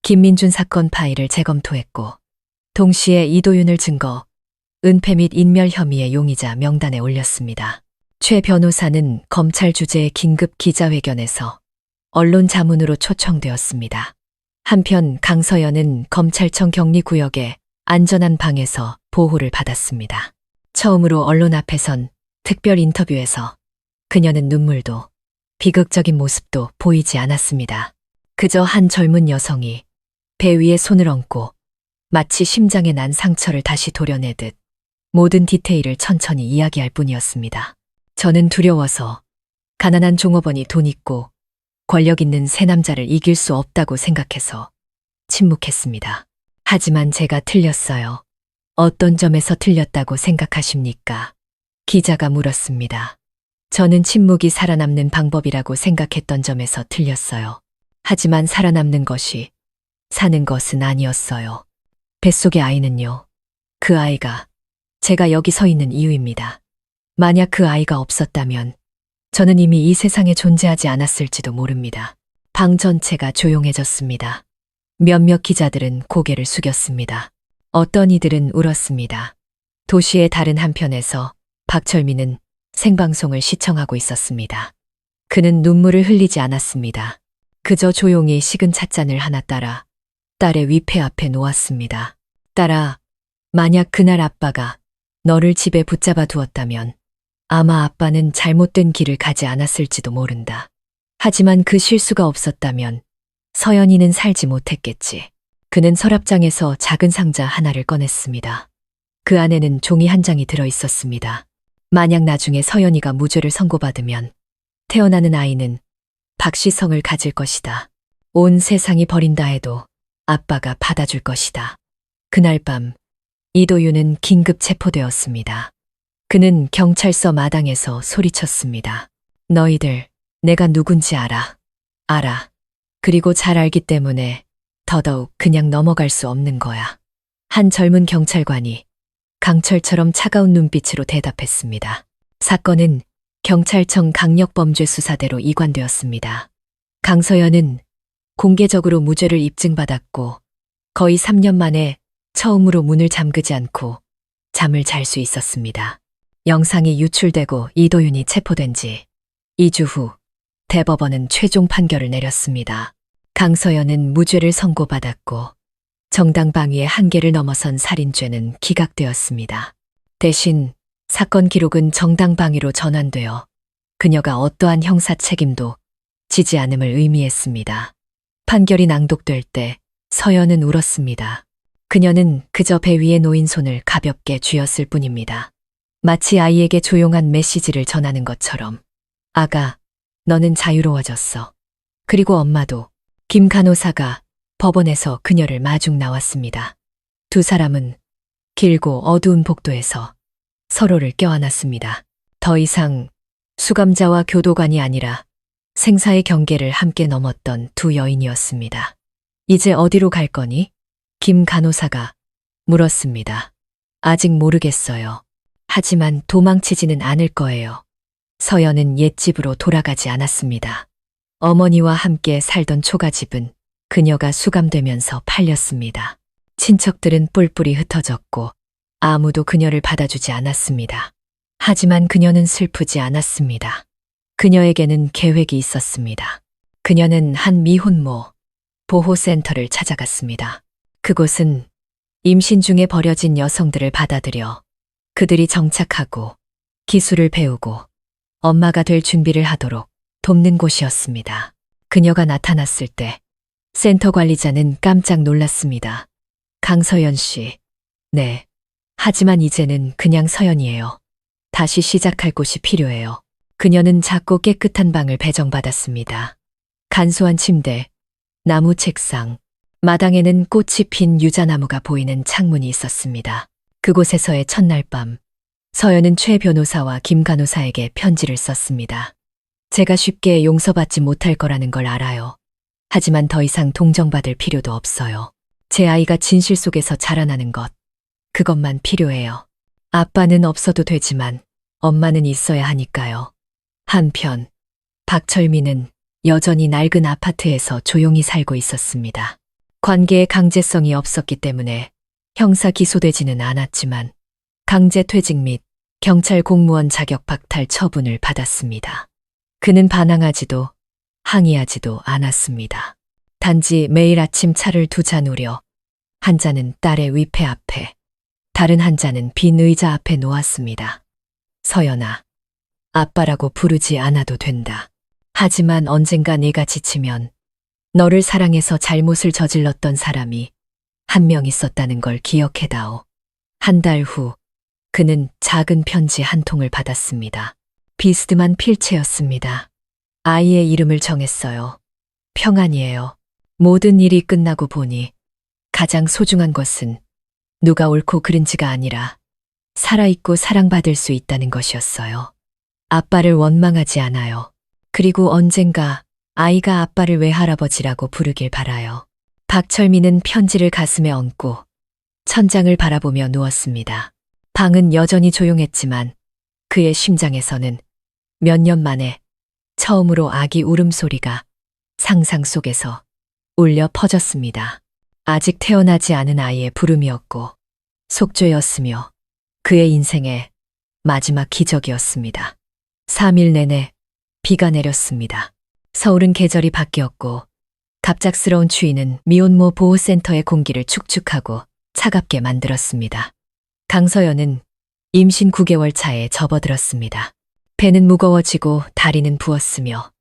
김민준 사건 파일을 재검토했고 동시에 이도윤을 증거, 은폐 및 인멸 혐의의 용의자 명단에 올렸습니다. 최 변호사는 검찰 주재의 긴급 기자회견에서 언론 자문으로 초청되었습니다. 한편 강서연은 검찰청 격리구역의 안전한 방에서 보호를 받았습니다. 처음으로 언론 앞에선 특별 인터뷰에서 그녀는 눈물도 비극적인 모습도 보이지 않았습니다. 그저 한 젊은 여성이 배 위에 손을 얹고 마치 심장에 난 상처를 다시 도려내듯 모든 디테일을 천천히 이야기할 뿐이었습니다. 저는 두려워서 가난한 종업원이 돈 있고 권력 있는 새 남자를 이길 수 없다고 생각해서 침묵했습니다. 하지만 제가 틀렸어요. 어떤 점에서 틀렸다고 생각하십니까? 기자가 물었습니다. 저는 침묵이 살아남는 방법이라고 생각했던 점에서 틀렸어요. 하지만 살아남는 것이 사는 것은 아니었어요. 뱃속의 아이는요. 그 아이가 제가 여기 서 있는 이유입니다. 만약 그 아이가 없었다면 저는 이미 이 세상에 존재하지 않았을지도 모릅니다. 방 전체가 조용해졌습니다. 몇몇 기자들은 고개를 숙였습니다. 어떤 이들은 울었습니다. 도시의 다른 한편에서 박철민은 생방송을 시청하고 있었습니다. 그는 눈물을 흘리지 않았습니다. 그저 조용히 식은 찻잔을 하나 따라 딸의 위패 앞에 놓았습니다. 딸아, 만약 그날 아빠가 너를 집에 붙잡아 두었다면 아마 아빠는 잘못된 길을 가지 않았을지도 모른다. 하지만 그 실수가 없었다면 서연이는 살지 못했겠지. 그는 서랍장에서 작은 상자 하나를 꺼냈습니다. 그 안에는 종이 한 장이 들어 있었습니다. 만약 나중에 서연이가 무죄를 선고받으면 태어나는 아이는 박시성을 가질 것이다. 온 세상이 버린다 해도 아빠가 받아줄 것이다. 그날 밤 이도윤은 긴급 체포되었습니다. 그는 경찰서 마당에서 소리쳤습니다. 너희들, 내가 누군지 알아. 알아. 그리고 잘 알기 때문에 더더욱 그냥 넘어갈 수 없는 거야. 한 젊은 경찰관이 강철처럼 차가운 눈빛으로 대답했습니다. 사건은 경찰청 강력범죄수사대로 이관되었습니다. 강서연은 공개적으로 무죄를 입증받았고 거의 3년 만에 처음으로 문을 잠그지 않고 잠을 잘 수 있었습니다. 영상이 유출되고 이도윤이 체포된 지 2주 후 대법원은 최종 판결을 내렸습니다. 강서연은 무죄를 선고받았고 정당방위의 한계를 넘어선 살인죄는 기각되었습니다. 대신 사건 기록은 정당방위로 전환되어 그녀가 어떠한 형사 책임도 지지 않음을 의미했습니다. 판결이 낭독될 때 서연은 울었습니다. 그녀는 그저 배 위에 놓인 손을 가볍게 쥐었을 뿐입니다. 마치 아이에게 조용한 메시지를 전하는 것처럼. 아가, 너는 자유로워졌어. 그리고 엄마도. 김 간호사가 법원에서 그녀를 마중 나왔습니다. 두 사람은 길고 어두운 복도에서 서로를 껴안았습니다. 더 이상 수감자와 교도관이 아니라 생사의 경계를 함께 넘었던 두 여인이었습니다. 이제 어디로 갈 거니? 김 간호사가 물었습니다. 아직 모르겠어요. 하지만 도망치지는 않을 거예요. 서연은 옛집으로 돌아가지 않았습니다. 어머니와 함께 살던 초가집은 그녀가 수감되면서 팔렸습니다. 친척들은 뿔뿔이 흩어졌고 아무도 그녀를 받아주지 않았습니다. 하지만 그녀는 슬프지 않았습니다. 그녀에게는 계획이 있었습니다. 그녀는 한 미혼모 보호센터를 찾아갔습니다. 그곳은 임신 중에 버려진 여성들을 받아들여 그들이 정착하고 기술을 배우고 엄마가 될 준비를 하도록 돕는 곳이었습니다. 그녀가 나타났을 때 센터 관리자는 깜짝 놀랐습니다. 강서연 씨. 네. 하지만 이제는 그냥 서연이에요. 다시 시작할 곳이 필요해요. 그녀는 작고 깨끗한 방을 배정받았습니다. 간소한 침대, 나무 책상, 마당에는 꽃이 핀 유자나무가 보이는 창문이 있었습니다. 그곳에서의 첫날 밤, 서연은 최 변호사와 김 간호사에게 편지를 썼습니다. 제가 쉽게 용서받지 못할 거라는 걸 알아요. 하지만 더 이상 동정받을 필요도 없어요. 제 아이가 진실 속에서 자라나는 것, 그것만 필요해요. 아빠는 없어도 되지만 엄마는 있어야 하니까요. 한편 박철민은 여전히 낡은 아파트에서 조용히 살고 있었습니다. 관계에 강제성이 없었기 때문에 형사 기소되지는 않았지만 강제퇴직 및 경찰 공무원 자격 박탈 처분을 받았습니다. 그는 반항하지도 항의하지도 않았습니다. 단지 매일 아침 차를 두 잔 우려 한 잔은 딸의 위패 앞에, 다른 한 잔은 빈 의자 앞에 놓았습니다. 서연아, 아빠라고 부르지 않아도 된다. 하지만 언젠가 내가 지치면 너를 사랑해서 잘못을 저질렀던 사람이 한 명 있었다는 걸 기억해다오. 한 달 후 그는 작은 편지 한 통을 받았습니다. 비스듬한 필체였습니다. 아이의 이름을 정했어요. 평안이에요. 모든 일이 끝나고 보니 가장 소중한 것은 누가 옳고 그른지가 아니라 살아있고 사랑받을 수 있다는 것이었어요. 아빠를 원망하지 않아요. 그리고 언젠가 아이가 아빠를 외할아버지라고 부르길 바라요. 박철민은 편지를 가슴에 얹고 천장을 바라보며 누웠습니다. 방은 여전히 조용했지만 그의 심장에서는 몇 년 만에 처음으로 아기 울음소리가 상상 속에서 울려 퍼졌습니다. 아직 태어나지 않은 아이의 부름이었고 속죄였으며 그의 인생의 마지막 기적이었습니다. 3일 내내 비가 내렸습니다. 서울은 계절이 바뀌었고 갑작스러운 추위는 미혼모 보호센터의 공기를 축축하고 차갑게 만들었습니다. 강서연은 임신 9개월 차에 접어들었습니다. 배는 무거워지고 다리는 부었으며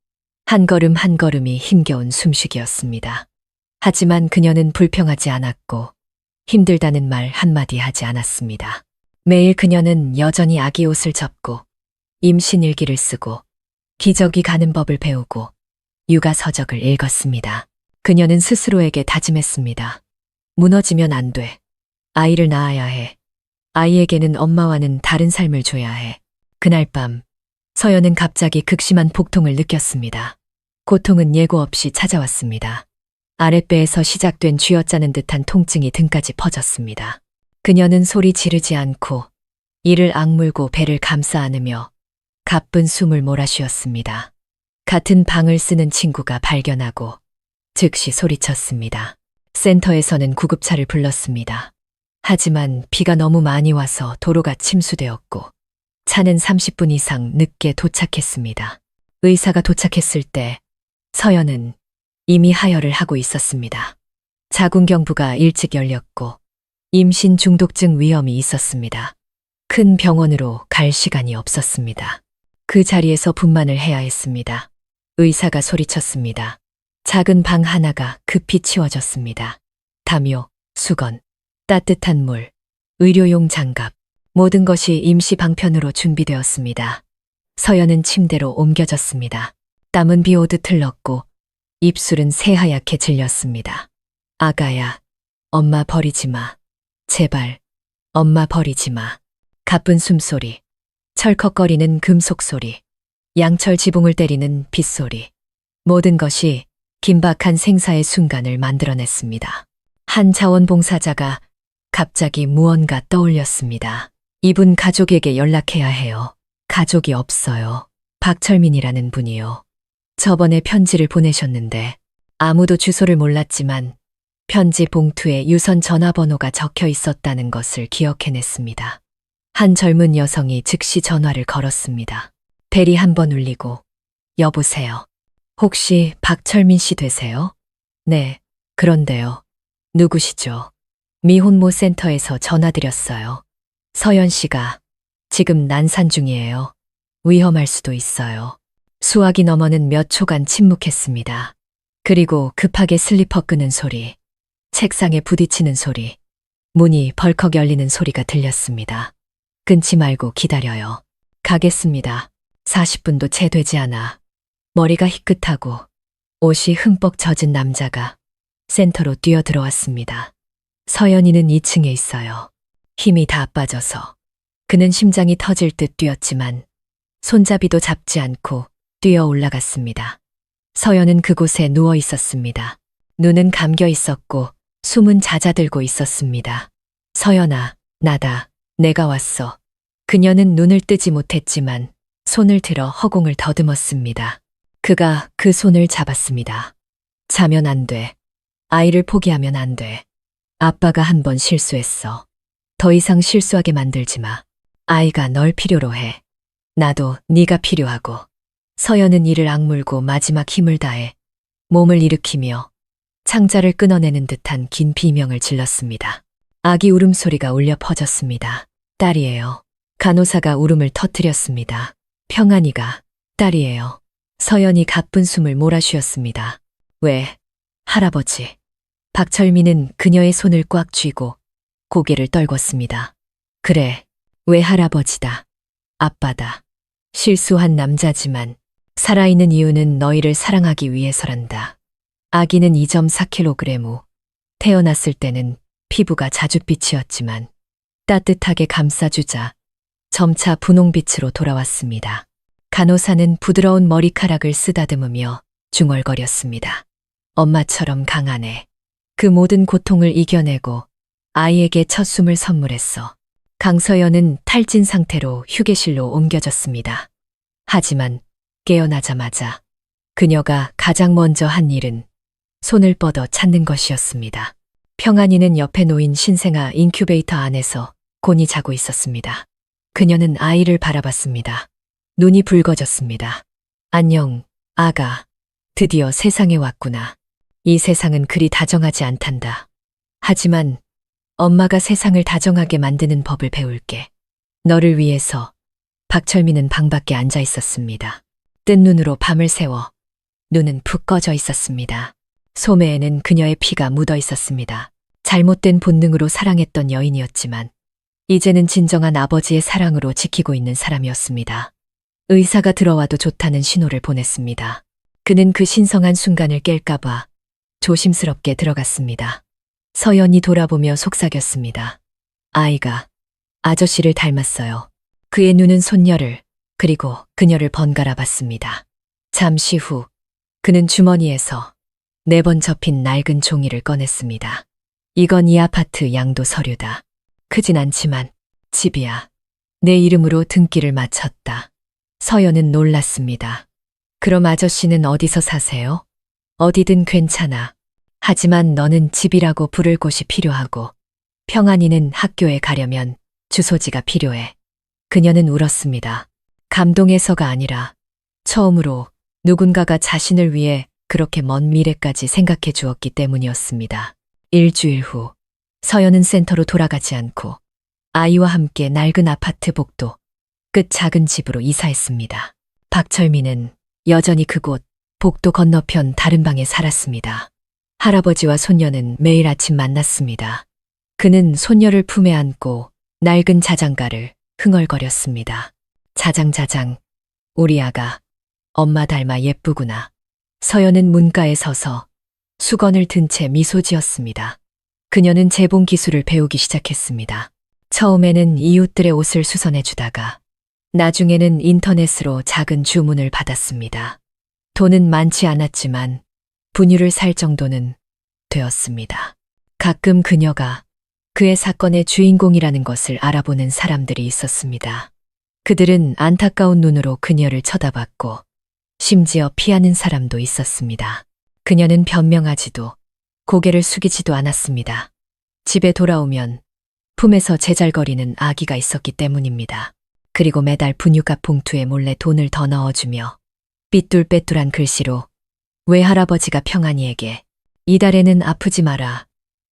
한 걸음 한 걸음이 힘겨운 숨쉬기였습니다. 하지만 그녀는 불평하지 않았고 힘들다는 말 한마디 하지 않았습니다. 매일 그녀는 여전히 아기 옷을 접고 임신 일기를 쓰고 기저귀 가는 법을 배우고 육아 서적을 읽었습니다. 그녀는 스스로에게 다짐했습니다. 무너지면 안 돼. 아이를 낳아야 해. 아이에게는 엄마와는 다른 삶을 줘야 해. 그날 밤 서연은 갑자기 극심한 복통을 느꼈습니다. 고통은 예고 없이 찾아왔습니다. 아랫배에서 시작된 쥐어짜는 듯한 통증이 등까지 퍼졌습니다. 그녀는 소리 지르지 않고 이를 악물고 배를 감싸 안으며 가쁜 숨을 몰아쉬었습니다. 같은 방을 쓰는 친구가 발견하고 즉시 소리쳤습니다. 센터에서는 구급차를 불렀습니다. 하지만 비가 너무 많이 와서 도로가 침수되었고 차는 30분 이상 늦게 도착했습니다. 의사가 도착했을 때 서연은 이미 하혈을 하고 있었습니다. 자궁경부가 일찍 열렸고 임신 중독증 위험이 있었습니다. 큰 병원으로 갈 시간이 없었습니다. 그 자리에서 분만을 해야 했습니다. 의사가 소리쳤습니다. 작은 방 하나가 급히 치워졌습니다. 담요, 수건, 따뜻한 물, 의료용 장갑, 모든 것이 임시 방편으로 준비되었습니다. 서연은 침대로 옮겨졌습니다. 땀은 비 오듯 흘렀고 입술은 새하얗게 질렸습니다. 아가야, 엄마 버리지 마. 제발, 엄마 버리지 마. 가쁜 숨소리, 철컥거리는 금속 소리, 양철 지붕을 때리는 빗소리. 모든 것이 긴박한 생사의 순간을 만들어냈습니다. 한 자원봉사자가 갑자기 무언가 떠올렸습니다. 이분 가족에게 연락해야 해요. 가족이 없어요. 박철민이라는 분이요. 저번에 편지를 보내셨는데 아무도 주소를 몰랐지만 편지 봉투에 유선 전화번호가 적혀 있었다는 것을 기억해냈습니다. 한 젊은 여성이 즉시 전화를 걸었습니다. 벨이 한 번 울리고 여보세요. 혹시 박철민 씨 되세요? 네, 그런데요. 누구시죠? 미혼모 센터에서 전화드렸어요. 서연 씨가 지금 난산 중이에요. 위험할 수도 있어요. 수화기 너머는 몇 초간 침묵했습니다. 그리고 급하게 슬리퍼 끄는 소리, 책상에 부딪히는 소리, 문이 벌컥 열리는 소리가 들렸습니다. 끊지 말고 기다려요. 가겠습니다. 40분도 채 되지 않아. 머리가 희끗하고 옷이 흠뻑 젖은 남자가 센터로 뛰어들어왔습니다. 서연이는 2층에 있어요. 힘이 다 빠져서 그는 심장이 터질 듯 뛰었지만 손잡이도 잡지 않고 뛰어 올라갔습니다. 서연은 그곳에 누워 있었습니다. 눈은 감겨 있었고 숨은 잦아들고 있었습니다. 서연아, 나다. 내가 왔어. 그녀는 눈을 뜨지 못했지만 손을 들어 허공을 더듬었습니다. 그가 그 손을 잡았습니다. 자면 안 돼. 아이를 포기하면 안 돼. 아빠가 한 번 실수했어. 더 이상 실수하게 만들지 마. 아이가 널 필요로 해. 나도 네가 필요하고. 서연은 이를 악물고 마지막 힘을 다해 몸을 일으키며 창자를 끊어내는 듯한 긴 비명을 질렀습니다. 아기 울음소리가 울려 퍼졌습니다. 딸이에요. 간호사가 울음을 터뜨렸습니다. 평안이가 딸이에요. 서연이 가쁜 숨을 몰아쉬었습니다. 왜? 할아버지. 박철민은 그녀의 손을 꽉 쥐고 고개를 떨궜습니다. 그래, 왜 할아버지다. 아빠다. 실수한 남자지만 살아있는 이유는 너희를 사랑하기 위해서란다. 아기는 2.4kg. 태어났을 때는 피부가 자줏빛이었지만 따뜻하게 감싸주자 점차 분홍빛으로 돌아왔습니다. 간호사는 부드러운 머리카락을 쓰다듬으며 중얼거렸습니다. 엄마처럼 강하네. 그 모든 고통을 이겨내고 아이에게 첫 숨을 선물했어. 강서연은 탈진 상태로 휴게실로 옮겨졌습니다. 하지만 깨어나자마자 그녀가 가장 먼저 한 일은 손을 뻗어 찾는 것이었습니다. 평안이는 옆에 놓인 신생아 인큐베이터 안에서 곤히 자고 있었습니다. 그녀는 아이를 바라봤습니다. 눈이 붉어졌습니다. 안녕, 아가. 드디어 세상에 왔구나. 이 세상은 그리 다정하지 않단다. 하지만 엄마가 세상을 다정하게 만드는 법을 배울게. 너를 위해서. 박철민은 방밖에 앉아 있었습니다. 뜬 눈으로 밤을 새워 눈은 푹 꺼져 있었습니다. 소매에는 그녀의 피가 묻어 있었습니다. 잘못된 본능으로 사랑했던 여인이었지만 이제는 진정한 아버지의 사랑으로 지키고 있는 사람이었습니다. 의사가 들어와도 좋다는 신호를 보냈습니다. 그는 그 신성한 순간을 깰까봐 조심스럽게 들어갔습니다. 서연이 돌아보며 속삭였습니다. 아이가 아저씨를 닮았어요. 그의 눈은 손녀를 그리고 그녀를 번갈아 봤습니다. 잠시 후 그는 주머니에서 4번 접힌 낡은 종이를 꺼냈습니다. 이건 이 아파트 양도 서류다. 크진 않지만 집이야. 내 이름으로 등기를 마쳤다. 서연은 놀랐습니다. 그럼 아저씨는 어디서 사세요? 어디든 괜찮아. 하지만 너는 집이라고 부를 곳이 필요하고 평안이는 학교에 가려면 주소지가 필요해. 그녀는 울었습니다. 감동에서가 아니라 처음으로 누군가가 자신을 위해 그렇게 먼 미래까지 생각해 주었기 때문이었습니다. 일주일 후 서연은 센터로 돌아가지 않고 아이와 함께 낡은 아파트 복도 끝 작은 집으로 이사했습니다. 박철민은 여전히 그곳 복도 건너편 다른 방에 살았습니다. 할아버지와 손녀는 매일 아침 만났습니다. 그는 손녀를 품에 안고 낡은 자장가를 흥얼거렸습니다. 자장자장, 우리 아가, 엄마 닮아 예쁘구나. 서연은 문가에 서서 수건을 든 채 미소 지었습니다. 그녀는 재봉 기술을 배우기 시작했습니다. 처음에는 이웃들의 옷을 수선해 주다가 나중에는 인터넷으로 작은 주문을 받았습니다. 돈은 많지 않았지만 분유를 살 정도는 되었습니다. 가끔 그녀가 그의 사건의 주인공이라는 것을 알아보는 사람들이 있었습니다. 그들은 안타까운 눈으로 그녀를 쳐다봤고 심지어 피하는 사람도 있었습니다. 그녀는 변명하지도 고개를 숙이지도 않았습니다. 집에 돌아오면 품에서 제잘거리는 아기가 있었기 때문입니다. 그리고 매달 분유값 봉투에 몰래 돈을 더 넣어주며 삐뚤빼뚤한 글씨로 외할아버지가 평안이에게 이달에는 아프지 마라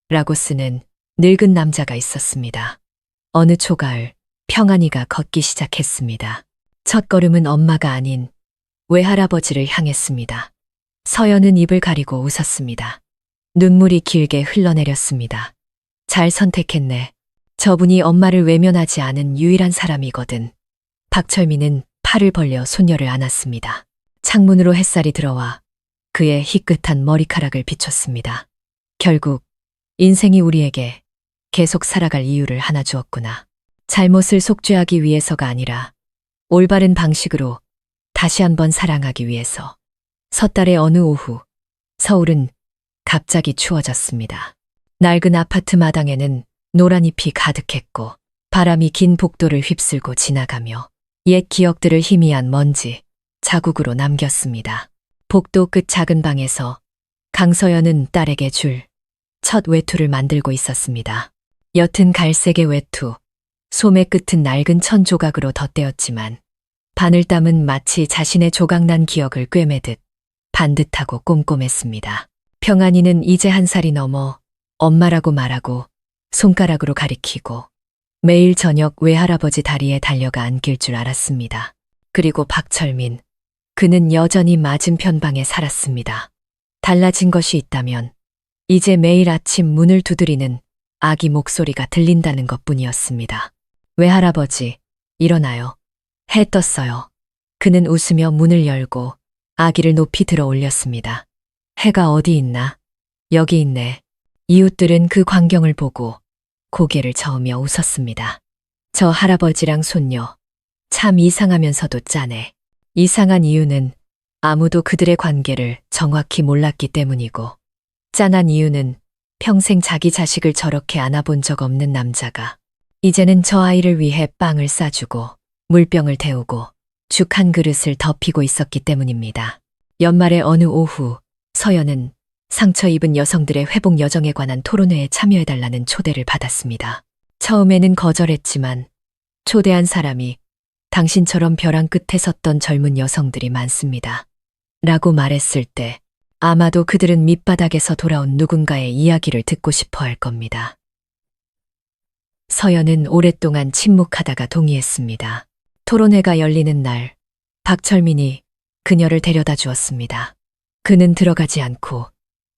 라고 쓰는 늙은 남자가 있었습니다. 어느 초가을 평안이가 걷기 시작했습니다. 첫 걸음은 엄마가 아닌 외할아버지를 향했습니다. 서연은 입을 가리고 웃었습니다. 눈물이 길게 흘러내렸습니다. 잘 선택했네. 저분이 엄마를 외면하지 않은 유일한 사람이거든. 박철민은 팔을 벌려 손녀를 안았습니다. 창문으로 햇살이 들어와 그의 희끗한 머리카락을 비췄습니다. 결국 인생이 우리에게 계속 살아갈 이유를 하나 주었구나. 잘못을 속죄하기 위해서가 아니라 올바른 방식으로 다시 한번 사랑하기 위해서. 섣달의 어느 오후 서울은 갑자기 추워졌습니다. 낡은 아파트 마당에는 노란 잎이 가득했고 바람이 긴 복도를 휩쓸고 지나가며 옛 기억들을 희미한 먼지 자국으로 남겼습니다. 복도 끝 작은 방에서 강서연은 딸에게 줄 첫 외투를 만들고 있었습니다. 옅은 갈색의 외투, 소매 끝은 낡은 천 조각으로 덧대었지만 바늘땀은 마치 자신의 조각난 기억을 꿰매듯 반듯하고 꼼꼼했습니다. 평안이는 이제 1살이 넘어 엄마라고 말하고 손가락으로 가리키고 매일 저녁 외할아버지 다리에 달려가 안길 줄 알았습니다. 그리고 박철민, 그는 여전히 맞은편 방에 살았습니다. 달라진 것이 있다면 이제 매일 아침 문을 두드리는 아기 목소리가 들린다는 것뿐이었습니다. 외할아버지, 일어나요. 해 떴어요. 그는 웃으며 문을 열고 아기를 높이 들어 올렸습니다. 해가 어디 있나? 여기 있네. 이웃들은 그 광경을 보고 고개를 저으며 웃었습니다. 저 할아버지랑 손녀, 참 이상하면서도 짠해. 이상한 이유는 아무도 그들의 관계를 정확히 몰랐기 때문이고, 짠한 이유는 평생 자기 자식을 저렇게 안아본 적 없는 남자가 이제는 저 아이를 위해 빵을 싸주고 물병을 데우고 죽 한 그릇을 덮이고 있었기 때문입니다. 연말의 어느 오후 서연은 상처 입은 여성들의 회복 여정에 관한 토론회에 참여해달라는 초대를 받았습니다. 처음에는 거절했지만 초대한 사람이 당신처럼 벼랑 끝에 섰던 젊은 여성들이 많습니다. 라고 말했을 때 아마도 그들은 밑바닥에서 돌아온 누군가의 이야기를 듣고 싶어 할 겁니다. 서연은 오랫동안 침묵하다가 동의했습니다. 토론회가 열리는 날 박철민이 그녀를 데려다 주었습니다. 그는 들어가지 않고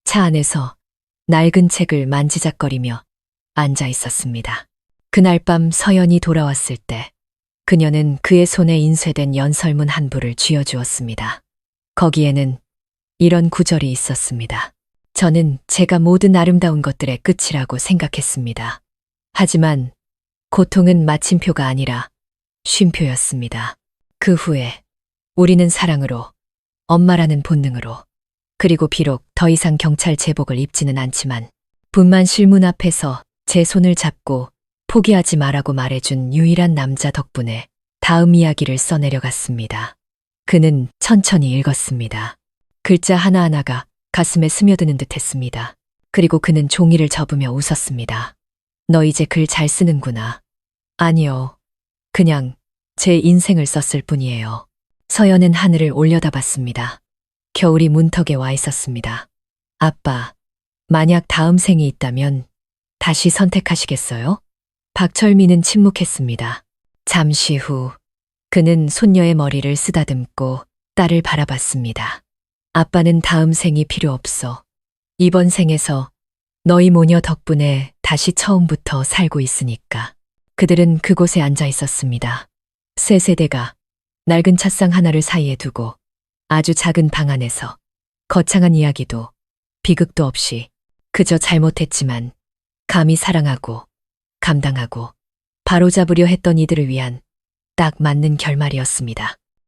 차 안에서 낡은 책을 만지작거리며 앉아 있었습니다. 그날 밤 서연이 돌아왔을 때 그녀는 그의 손에 인쇄된 연설문 한 부를 쥐어주었습니다. 거기에는 이런 구절이 있었습니다. 저는 제가 모든 아름다운 것들의 끝이라고 생각했습니다. 하지만 고통은 마침표가 아니라 쉼표였습니다. 그 후에 우리는 사랑으로, 엄마라는 본능으로, 그리고 비록 더 이상 경찰 제복을 입지는 않지만 분만 실문 앞에서 제 손을 잡고 포기하지 말라고 말해준 유일한 남자 덕분에 다음 이야기를 써내려갔습니다. 그는 천천히 읽었습니다. 글자 하나하나가 가슴에 스며드는 듯 했습니다. 그리고 그는 종이를 접으며 웃었습니다. 너 이제 글 잘 쓰는구나. 아니요. 그냥 제 인생을 썼을 뿐이에요. 서연은 하늘을 올려다봤습니다. 겨울이 문턱에 와 있었습니다. 아빠, 만약 다음 생이 있다면 다시 선택하시겠어요? 박철민은 침묵했습니다. 잠시 후 그는 손녀의 머리를 쓰다듬고 딸을 바라봤습니다. 아빠는 다음 생이 필요 없어. 이번 생에서 너희 모녀 덕분에 다시 처음부터 살고 있으니까. 그들은 그곳에 앉아 있었습니다. 세 세대가 낡은 찻상 하나를 사이에 두고 아주 작은 방 안에서 거창한 이야기도 비극도 없이 그저 잘못했지만 감히 사랑하고 감당하고 바로잡으려 했던 이들을 위한 딱 맞는 결말이었습니다.